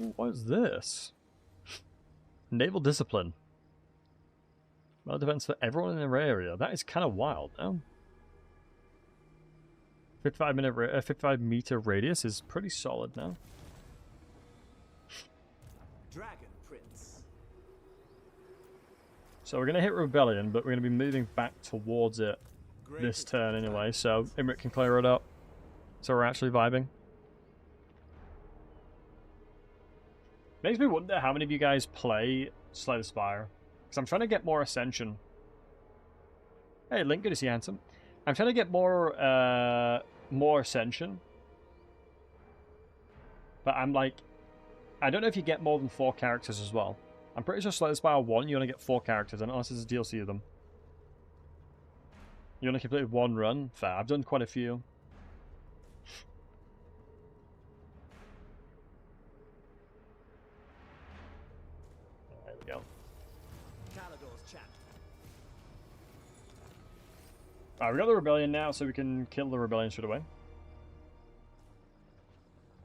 Speaker 3: me.
Speaker 1: Ooh, what is this? Naval discipline. Well, defense for everyone in their area. That is kind of wild, no? 55 meter radius is pretty solid now.
Speaker 3: Dragon Prince.
Speaker 1: So we're going to hit Rebellion, but we're going to be moving back towards it this
Speaker 3: Greatest
Speaker 1: turn
Speaker 3: of the
Speaker 1: anyway,
Speaker 3: dragons.
Speaker 1: so Imrik can clear it up. So we're actually vibing. Makes me wonder how many of you guys play Slay the Spire. Because I'm trying to get more Ascension. Hey, Link, good to see you, handsome. I'm trying to get more Ascension. But I'm like... I don't know if you get more than 4 characters as well. I'm pretty sure Slay the Spire 1, you only get 4 characters, unless there's a DLC of them. You only completed 1 run? Fair, I've done quite a few. There we go.
Speaker 3: Calador's chat.
Speaker 1: Alright, we got the Rebellion now, so we can kill the Rebellion straight away.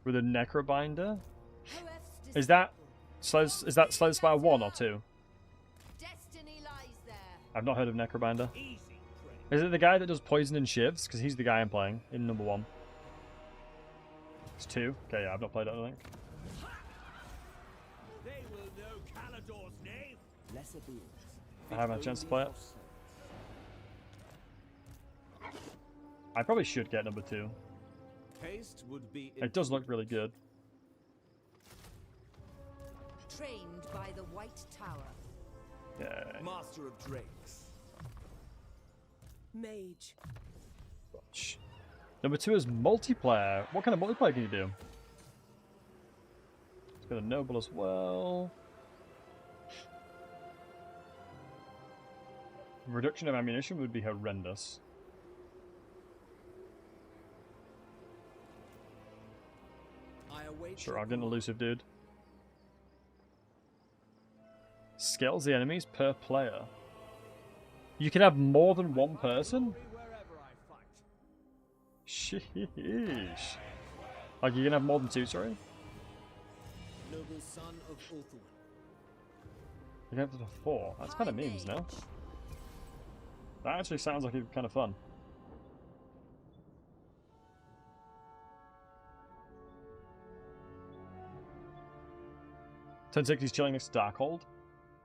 Speaker 1: With a Necrobinder.
Speaker 4: Hoef's
Speaker 1: Is that
Speaker 4: disciple.
Speaker 1: Is that Slay the Spire 1 or 2?
Speaker 4: Destiny lies there.
Speaker 1: I've not heard of Necrobinder.
Speaker 3: Easy prey.
Speaker 1: Is it the guy that does poison and shivs? Because he's the guy I'm playing in number 1. It's 2. Okay, yeah, I've not played it, I don't think.
Speaker 3: They will know Calador's name. Lesser beings.
Speaker 1: I haven't had a chance to
Speaker 3: Only
Speaker 1: play it.
Speaker 3: of sense.
Speaker 1: I probably should get number 2.
Speaker 3: Haste would be
Speaker 1: It does look really good.
Speaker 4: Trained by the White Tower.
Speaker 1: Yeah.
Speaker 3: Master of Drakes.
Speaker 4: Mage.
Speaker 1: Gosh. Number 2 is multiplayer. What kind of multiplayer can you do? It's got a noble as well. Reduction of ammunition would be horrendous.
Speaker 3: I await
Speaker 1: Sure,
Speaker 3: your
Speaker 1: I'll get an
Speaker 3: call.
Speaker 1: elusive dude. Scales the enemies per player. You can have more than one person?
Speaker 3: Glory wherever I fight.
Speaker 1: Sheesh. Like, you can have more than 2, sorry?
Speaker 3: Noble son of Ulthuan.
Speaker 1: You can have up to 4. That's kind of
Speaker 4: High
Speaker 1: memes, no?
Speaker 4: mage.
Speaker 1: That actually sounds like it'd be kind of fun. Turn 6, he's chilling next to Darkhold.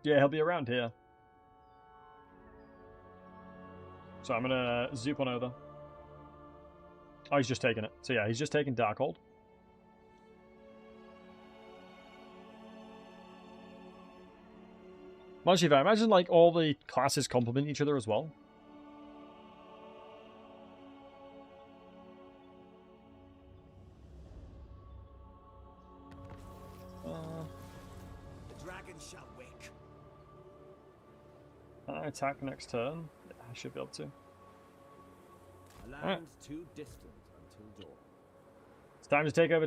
Speaker 1: Yeah, he'll be around here. So I'm gonna zoop on over. Oh, he's just taking it. So yeah, he's just taking Darkhold. Shiva, imagine like all the classes complement each other as well.
Speaker 3: The dragon shall wake.
Speaker 1: I attack next turn. Yeah, I should be able to.
Speaker 3: A land too distant until dawn.
Speaker 1: It's time to take over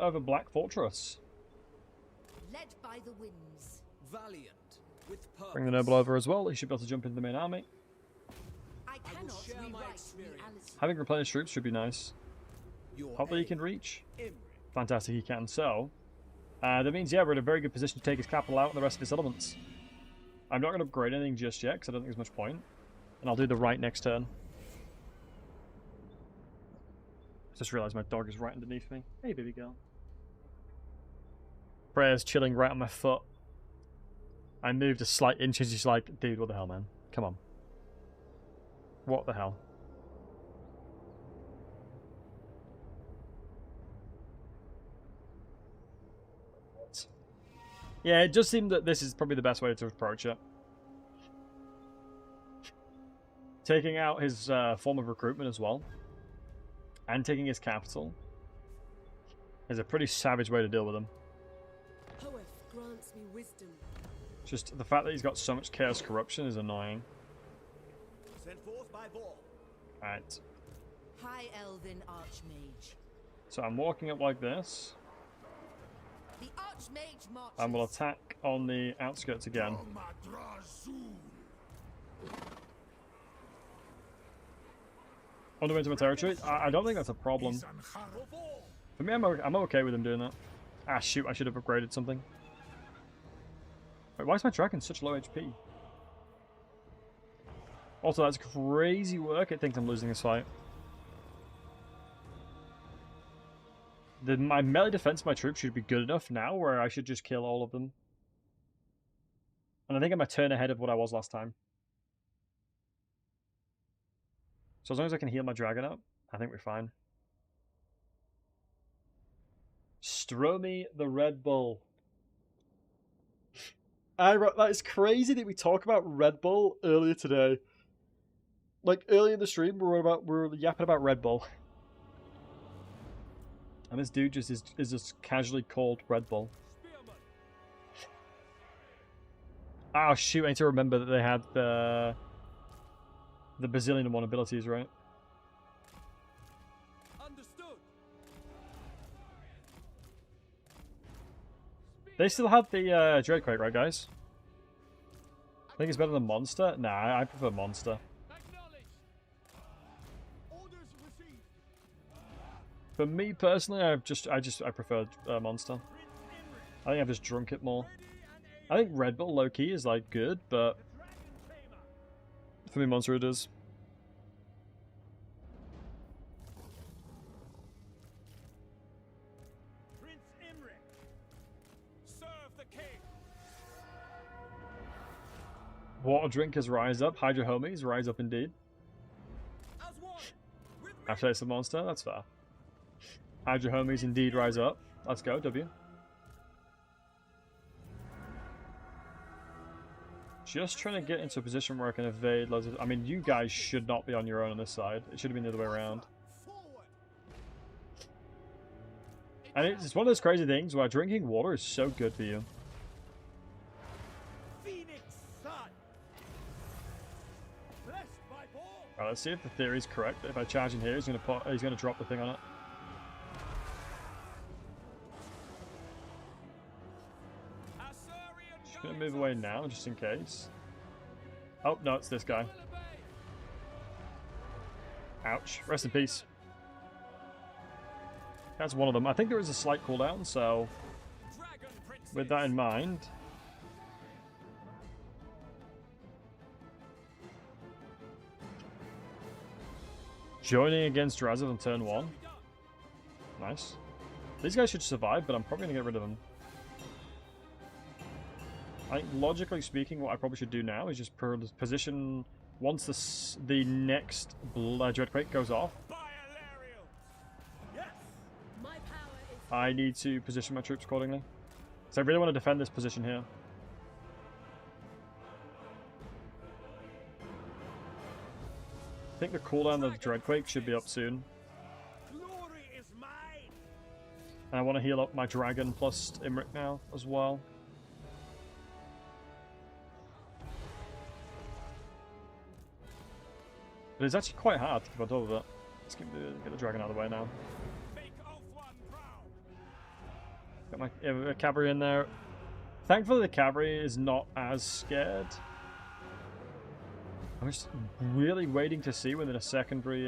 Speaker 1: over Black Fortress.
Speaker 4: Led by the winds.
Speaker 3: Valiant with purpose.
Speaker 1: Bring the noble over as well. He should be able to jump into the main army.
Speaker 4: I cannot
Speaker 3: share my
Speaker 4: rewrite
Speaker 3: experience.
Speaker 4: reality.
Speaker 1: Having replenished troops should be nice.
Speaker 3: Your
Speaker 1: Hopefully he
Speaker 3: aim,
Speaker 1: can reach.
Speaker 3: Imrik.
Speaker 1: Fantastic, he can. So, that means, yeah, we're in a very good position to take his capital out and the rest of his settlements. I'm not going to upgrade anything just yet, because I don't think there's much point. And I'll do the right next turn. Just realised my dog is right underneath me. Hey, baby girl. Freya's chilling right on my foot. I moved a slight inch and she's like, dude, what the hell, man? Come on. What the hell? Yeah, it just seemed that this is probably the best way to approach it. Taking out his form of recruitment as well, and taking his capital, is a pretty savage way to deal with him.
Speaker 4: Poeth grants me wisdom.
Speaker 1: Just the fact that he's got so much chaos corruption is annoying.
Speaker 3: Sent forth by Vor.
Speaker 1: Alright,
Speaker 4: High Elven Archmage.
Speaker 1: so I'm walking up like this,
Speaker 4: The Archmage marches.
Speaker 1: and we'll attack on the outskirts again. On the way to my territory? I don't think that's a problem. For me, I'm okay with him doing that. Ah, shoot, I should have upgraded something. Wait, why is my dragon such low HP? Also, that's crazy work. It thinks I'm losing this fight. My melee defense of my troops should be good enough now where I should just kill all of them. And I think I'm a turn ahead of what I was last time. So as long as I can heal my dragon up, I think we're fine. Stromy the Red Bull. That is crazy that we talk about Red Bull earlier today. Like earlier in the stream, we were yapping about Red Bull. And this dude just is just casually called Red Bull. Oh shoot, I need to remember that they had the bazillion-1 abilities, right?
Speaker 3: Understood.
Speaker 1: They still have the Dreadquake, right guys? I think it's better than Monster? Nah, I prefer Monster.
Speaker 3: Orders received.
Speaker 1: For me personally, I prefer Monster. I think I've just drunk it more. I think Red Bull low-key is like good, but for me, Monster it is.
Speaker 3: Prince Imrik. Serve the king.
Speaker 1: Water drinkers rise up. Hydra homies rise up indeed.
Speaker 3: As one. With me.
Speaker 1: After it's a monster, that's fair. Hydra homies indeed rise up. Let's go, W. Just trying to get into a position where I can evade loads of... I mean, you guys should not be on your own on this side. It should have been the other way around.
Speaker 3: Forward.
Speaker 1: And it's one of those crazy things where drinking water is so good for you.
Speaker 3: Phoenix sun. Blessed by Vor.
Speaker 1: Alright, let's see if the theory is correct. If I charge in here, he's gonna drop the thing on it. Just gonna move away now, just in case. Oh, no, it's this guy. Ouch. Rest in peace. That's one of them. I think there is a slight cooldown, so with that in mind... Joining against Razov on turn 1. Nice. These guys should survive, but I'm probably going to get rid of them. I think logically speaking, what I probably should do now is just position once the next Dreadquake goes off.
Speaker 3: Yes.
Speaker 4: My power is
Speaker 1: I need to position my troops accordingly. So I really want to defend this position here. I think the cooldown of the Dreadquake should be up soon.
Speaker 3: Glory is mine.
Speaker 1: And I want to heal up my dragon plus Imrik now as well. But it's actually quite hard to keep on top of it. Let's get the dragon out of the way now.
Speaker 3: Make Ulthuan proud.
Speaker 1: Got my cavalry in there. Thankfully the cavalry is not as scared. I'm just really waiting to see when the secondary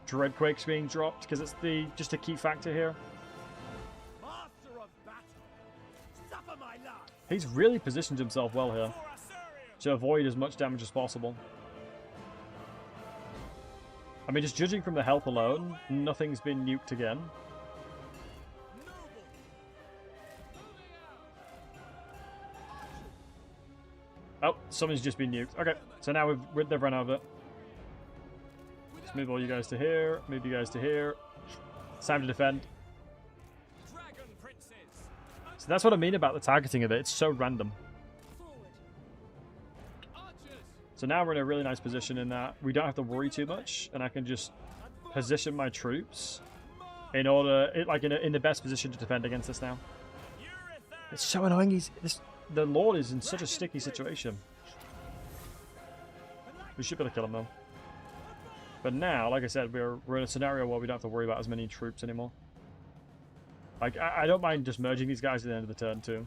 Speaker 1: Dreadquake's being dropped, because it's just a key factor here.
Speaker 3: Master of battle. Suffer my love.
Speaker 1: He's really positioned himself well here
Speaker 3: For Assyrian.
Speaker 1: to avoid as much damage as possible. I mean, just judging from the health alone, nothing's been nuked again. Oh, something's just been nuked. Okay, so now they've run out of it. Let's move all you guys to here. Move you guys to here. It's time to defend.
Speaker 3: Dragon princes.
Speaker 1: So that's what I mean about the targeting of it. It's so random.
Speaker 4: forward.
Speaker 3: Archers.
Speaker 1: So now we're in a really nice position in that we don't have to worry too much, and I can just position my troops in order, in the best position to defend against this now. It's so annoying. The Lord is in such a sticky situation. We should be able to kill him though. But now, like I said, we're in a scenario where we don't have to worry about as many troops anymore. Like, I don't mind just merging these guys at the end of the turn too.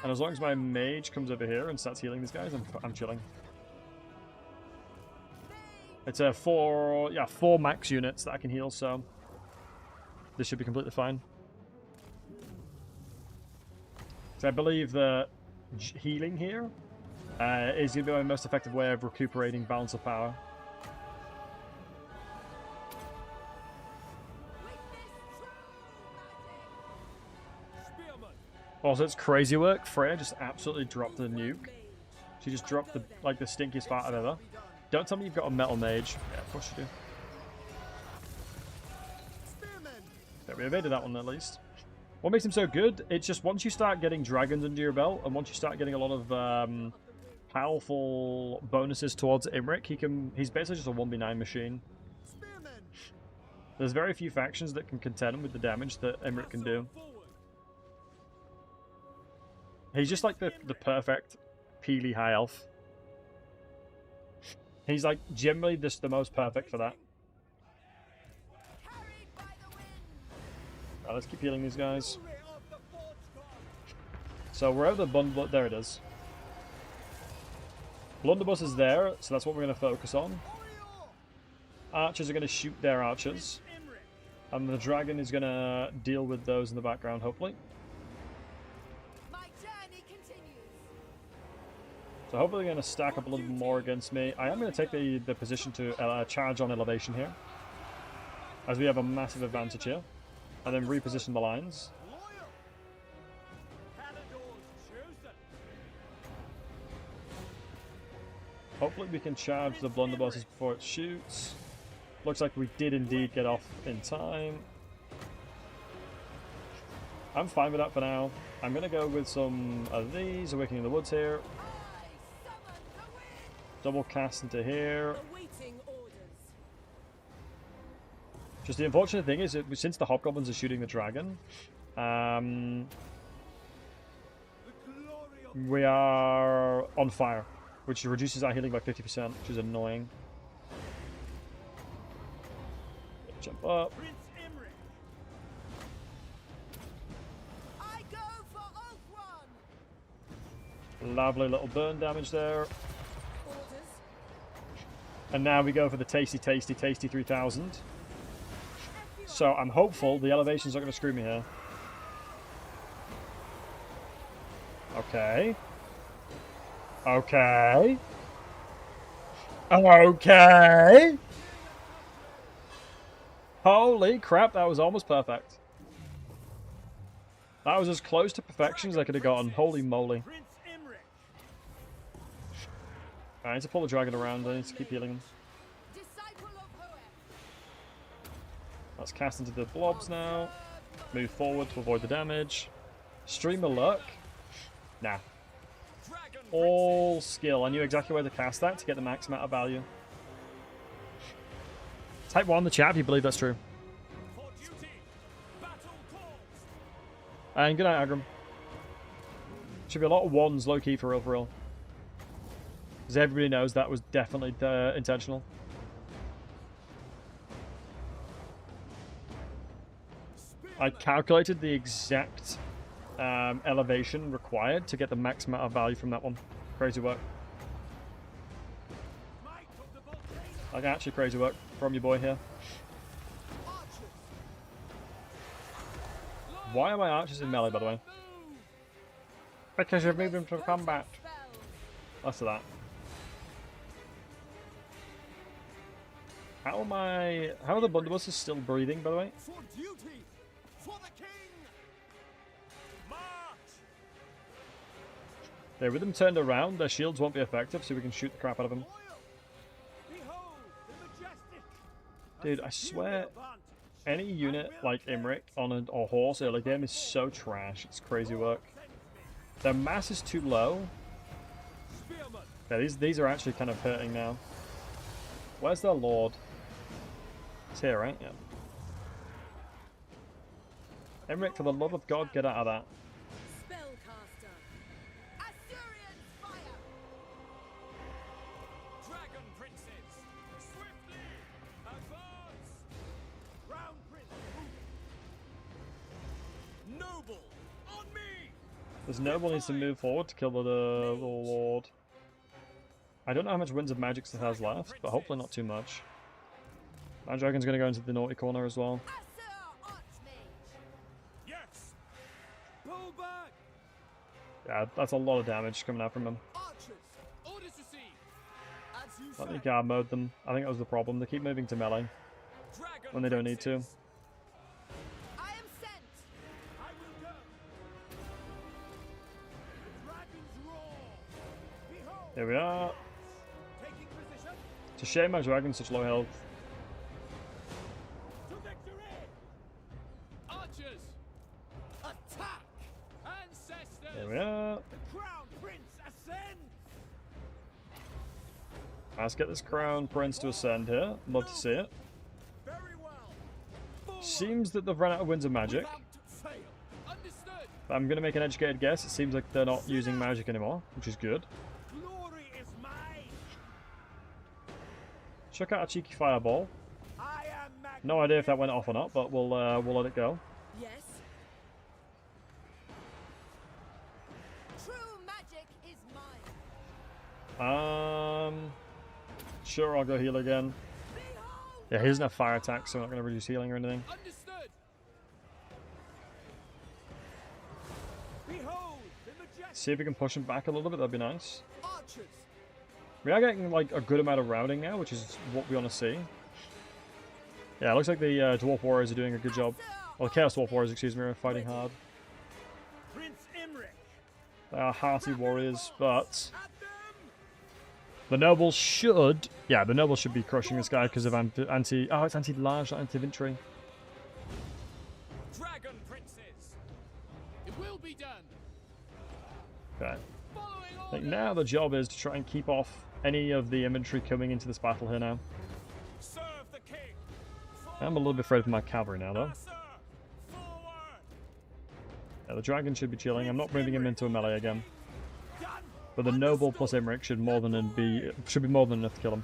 Speaker 1: And as long as my mage comes over here and starts healing these guys, I'm chilling. It's a four max units that I can heal, so this should be completely fine. So I believe that healing here is going to be my most effective way of recuperating balance of power.
Speaker 3: Spearman.
Speaker 1: Also, it's crazy work. Freya just absolutely dropped the nuke. She just dropped the stinkiest part I've ever. Don't tell me you've got a metal mage. Yeah, of course you do.
Speaker 3: Spearmen.
Speaker 1: Yeah, we evaded that one at least. What makes him so good? It's just once you start getting dragons under your belt, and once you start getting a lot of powerful bonuses towards Imrik, he's basically just a 1v9 machine.
Speaker 3: Spearmen.
Speaker 1: There's very few factions that can contend him with the damage that Imrik can do.
Speaker 3: Forward.
Speaker 1: He's just like the perfect Peely high elf. He's like generally just the most perfect for that.
Speaker 4: Carried by the wind.
Speaker 1: Right, let's keep healing these guys.
Speaker 3: Glory of the Forge God.
Speaker 1: So wherever the blunderbuss, there it is. Blunderbuss is there, so that's what we're going to focus on. Archers are going to shoot their archers,
Speaker 3: Imrik.
Speaker 1: and the dragon is going to deal with those in the background, hopefully.
Speaker 4: My journey continues.
Speaker 1: So hopefully they're going to stack up a little more against me. I am going to take the position to charge on elevation here, as we have a massive advantage here, and then reposition the lines.
Speaker 3: Loyal. Paladors chosen.
Speaker 1: Hopefully we can charge the blunderbusses before it shoots. Looks like we did indeed get off in time. I'm fine with that for now. I'm going to go with some of these, Awakening in the Woods here.
Speaker 4: I summon the wind.
Speaker 1: Double cast into here.
Speaker 4: Awaiting orders.
Speaker 1: Just the unfortunate thing is, since the hobgoblins are shooting the dragon,
Speaker 3: The glory of
Speaker 1: we are on fire, which reduces our healing by 50%, which is annoying. Jump up.
Speaker 3: Prince Imrik.
Speaker 4: I go for Ulthuan.
Speaker 1: Lovely little burn damage there.
Speaker 4: Orders.
Speaker 1: And now we go for the tasty 3000. So I'm hopeful the elevation's not going to screw me here. Okay. Okay. Okay. Holy crap, that was almost perfect. That was as close to perfection as I could have gotten. Holy moly.
Speaker 3: Prince Imrik.
Speaker 1: I need to pull the dragon around. I need to keep healing him.
Speaker 4: Disciple of Hoel.
Speaker 1: Let's cast into the blobs now. Move forward to avoid the damage. Stream alert. Nah. All skill. I knew exactly where to cast that to get the max amount of value. Type 1 in the chat if you believe that's true.
Speaker 3: For duty. Battle calls.
Speaker 1: And good night, Agram. Should be a lot of ones low key for real, for real. Because everybody knows that was definitely intentional. I calculated the exact elevation required to get the max amount of value from that one. Crazy work.
Speaker 3: Might of the volcano.
Speaker 1: Like actually crazy work from your boy here.
Speaker 3: Archers.
Speaker 1: Why are my archers in melee, by the way? Because you've moved them to combat. Less of that. How are the blunderbusses still breathing, by the way?
Speaker 3: For duty. For the king. March.
Speaker 1: Yeah, with them turned around, their shields won't be effective, so we can shoot the crap out of them.
Speaker 3: Oil. Behold the majestic.
Speaker 1: Dude, I swear,
Speaker 3: Avant.
Speaker 1: any unit like Imrik on a horse early game is so trash. It's crazy work. Their mass is too low.
Speaker 3: Spearman.
Speaker 1: Yeah, these are actually kind of hurting now. Where's their lord? It's here, right? Yeah. Imrik, for the love of God, get out of that.
Speaker 4: Spellcaster. Assyrian fire.
Speaker 3: Dragon princes. Swiftly. Advance. Crown prince. Noble. On me.
Speaker 1: This noble needs to move forward to kill the lord. I don't know how much Winds of Magic it has left, but hopefully not too much. My dragon's going to go into the naughty corner as well.
Speaker 4: Assur Archmage.
Speaker 3: Yes. Pull back.
Speaker 1: Yeah, that's a lot of damage coming out from him.
Speaker 3: Archers. Orders received. As you
Speaker 1: Let me
Speaker 3: say.
Speaker 1: guard mode them. I think that was the problem. They keep moving to melee
Speaker 3: Dragon
Speaker 1: when they don't need to.
Speaker 3: princes.
Speaker 4: I am sent.
Speaker 3: I will go. The dragons roar. Behold.
Speaker 1: Here we are.
Speaker 3: Taking position.
Speaker 1: It's a shame my dragon's such low health.
Speaker 3: To victory. Archers. Attack. Ancestors.
Speaker 1: Here we are.
Speaker 3: The crown prince ascends.
Speaker 1: Let's get this crown prince to ascend here. Love to see it.
Speaker 3: Very well. Forward.
Speaker 1: Seems that they've run out of Winds of Magic.
Speaker 3: Without fail. Understood.
Speaker 1: But I'm going to make an educated guess. It seems like they're not using magic anymore, which is good.
Speaker 3: Glory is mine.
Speaker 1: Check out a cheeky fireball.
Speaker 3: I am magnificent.
Speaker 1: No idea if that went off or not, but we'll let it go.
Speaker 4: Yes. True magic is mine.
Speaker 1: Sure, I'll go heal again.
Speaker 4: Behold.
Speaker 1: Yeah, he doesn't have fire attack, so I'm not going to reduce healing or anything.
Speaker 3: Understood. Behold the majestic
Speaker 1: See if we can push him back a little bit, that'd be nice.
Speaker 3: archers.
Speaker 1: We are getting like a good amount of routing now, which is what we want to see. Yeah, it looks like the Dwarf Warriors are doing a good job. Well, the Chaos Dwarf Warriors, excuse me, are fighting hard.
Speaker 3: Prince Imrik.
Speaker 1: They are hearty warriors, but
Speaker 3: At them.
Speaker 1: the nobles should... Yeah, the nobles should be crushing this guy because of anti... Oh, it's anti-large, not anti-infantry.
Speaker 3: Dragon princes. It will be done.
Speaker 1: Okay.
Speaker 3: Following
Speaker 1: I think
Speaker 3: order.
Speaker 1: now the job is to try and keep off any of the infantry coming into this battle here now.
Speaker 3: Serve the king.
Speaker 1: I'm a little bit afraid of my cavalry now, though.
Speaker 3: Sir. Forward.
Speaker 1: Yeah, the dragon should be chilling. I'm not moving him into a melee again.
Speaker 3: Done.
Speaker 1: But the noble plus Imrik should be more than enough to kill him.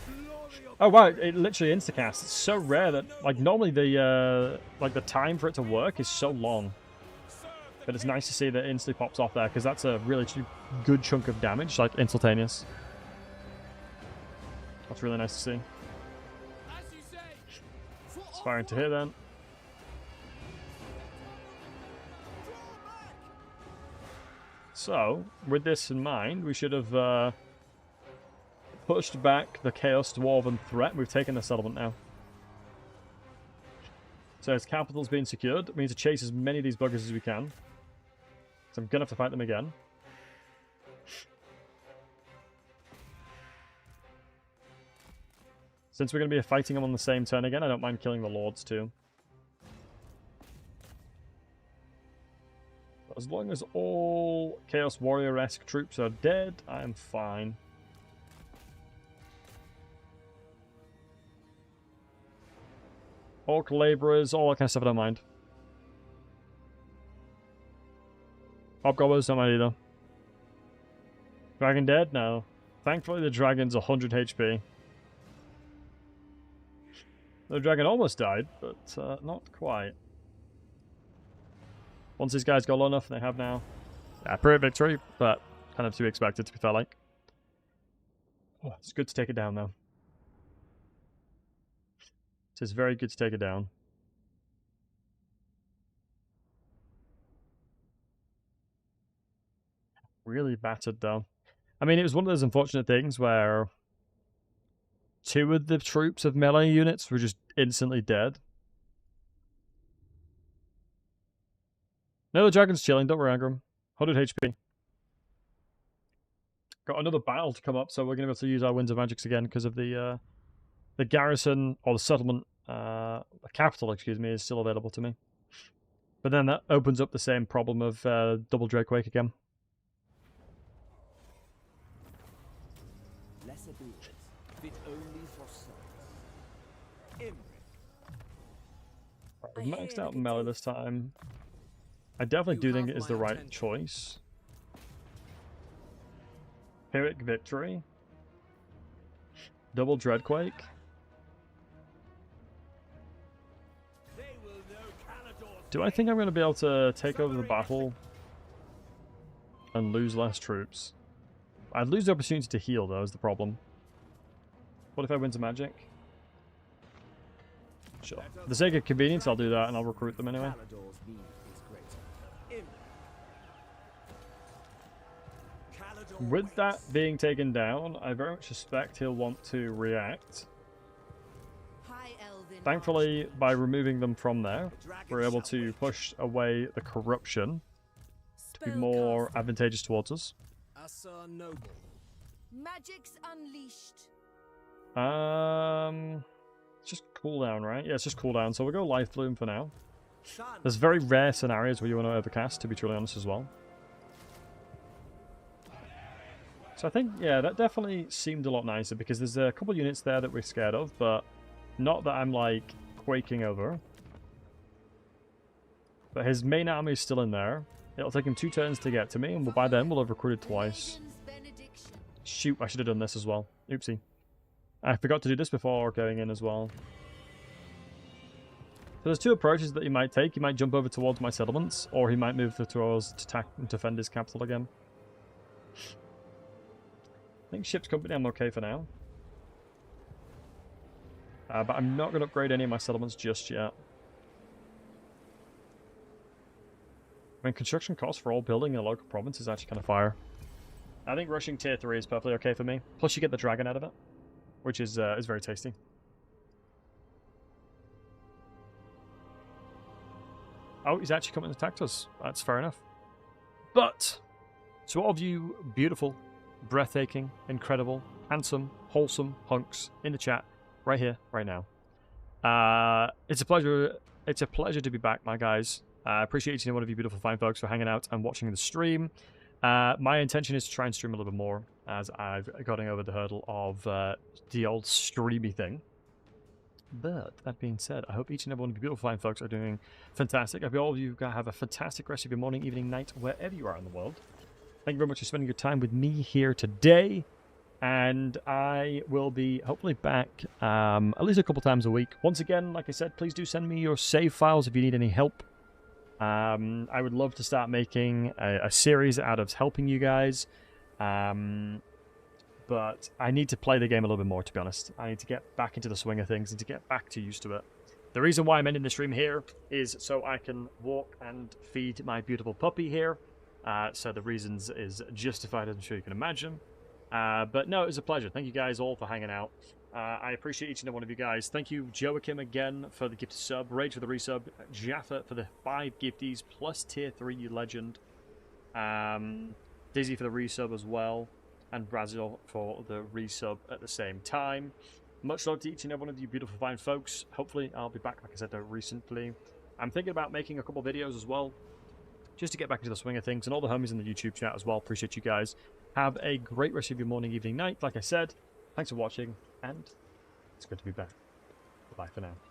Speaker 3: Glory of
Speaker 1: Oh wow, it literally instacasts. It's so rare that like normally the time for it to work is so long. But it's nice to see that it instantly pops off there because that's a really good chunk of damage, like instantaneous. That's really nice to see.
Speaker 3: as you say. For
Speaker 1: It's firing to here then. So, with this in mind, we should have pushed back the Chaos Dwarven threat. We've taken the settlement now. So his capital's being secured. We need to chase as many of these buggers as we can. So I'm going to have to fight them again. Since we're going to be fighting them on the same turn again, I don't mind killing the lords too. As long as all Chaos Warrior-esque troops are dead, I am fine. Orc laborers, all that kind of stuff I don't mind. Hobgoblins don't mind either. Dragon dead? No. Thankfully the dragon's 100 HP. The dragon almost died, but not quite. Once these guys got low enough, they have now. Yeah, pretty victory, but kind of to be expected, to be fair, like. Oh, it's good to take it down, though. It is very good to take it down. Really battered, though. I mean, it was one of those unfortunate things where 2 of the troops of melee units were just instantly dead. No, the dragon's chilling. Don't worry, Agram. 100 HP. Got another battle to come up, so we're going to be able to use our Winds of Magics again because of the garrison, or the settlement, the capital, excuse me, is still available to me. But then that opens up the same problem of double Dreadquake again.
Speaker 3: Lesser builders fit only for sons. Imrik.
Speaker 1: Right, we've maxed out melee this time. I definitely do think it is the right choice. Pyrrhic Victory. Double Dreadquake. Do I think I'm going to be able to take over the battle and lose less troops? I'd lose the opportunity to heal, though, is the problem. What if I win some magic? Sure. For the sake of convenience, I'll do that, and I'll recruit them anyway. With that being taken down, I very much suspect he'll want to react. Thankfully, by removing them from there, we're able to push away the corruption to be more advantageous towards us.
Speaker 4: Magic's unleashed.
Speaker 1: It's just cooldown, right? Yeah, it's just cooldown, so we'll go Life Bloom for now. There's very rare scenarios where you want to overcast, to be truly honest as well. So I think, yeah, that definitely seemed a lot nicer because there's a couple units there that we're scared of, but not that I'm, like, quaking over. But his main army is still in there. It'll take him 2 turns to get to me, and by then we'll have recruited twice. Shoot, I should have done this as well. Oopsie. I forgot to do this before going in as well. So there's 2 approaches that he might take. He might jump over towards my settlements, or he might move towards to attack and defend his capital again. I think Ship's Company I'm okay for now. But I'm not going to upgrade any of my settlements just yet. I mean, construction costs for all building in a local province is actually kind of fire. I think rushing tier 3 is perfectly okay for me. Plus you get the dragon out of it, which is very tasty. Oh, he's actually coming to attack us. That's fair enough. But, to all of you beautiful, breathtaking, incredible, handsome, wholesome hunks in the chat, right here, right now. It's a pleasure to be back, my guys. I appreciate each and one of you beautiful fine folks for hanging out and watching the stream. My intention is to try and stream a little bit more as I've gotten over the hurdle of the old streamy thing. But that being said, I hope each and every one of you beautiful fine folks are doing fantastic. I hope all of you have a fantastic rest of your morning, evening, night, wherever you are in the world. Thank you very much for spending your time with me here today. And I will be hopefully back at least a couple times a week. Once again, like I said, please do send me your save files if you need any help. I would love to start making a series out of helping you guys. But I need to play the game a little bit more, to be honest. I need to get back into the swing of things and to get back to used to it. The reason why I'm ending the stream here is so I can walk and feed my beautiful puppy here. So the reasons is justified, as I'm sure you can imagine. But no, it was a pleasure. Thank you guys all for hanging out. I appreciate each and every one of you guys. Thank you, Joachim, again for the gifted sub, Rage for the resub, Jaffa for the 5 gifties plus tier 3 legend, Dizzy for the resub as well, and Brazil for the resub at the same time. Much love to each and every one of you beautiful fine folks. Hopefully I'll be back, like I said, recently. I'm thinking about making a couple videos as well, just to get back into the swing of things, and all the homies in the YouTube chat as well. Appreciate you guys. Have a great rest of your morning, evening, night. Like I said, thanks for watching, and it's good to be back. Bye for now.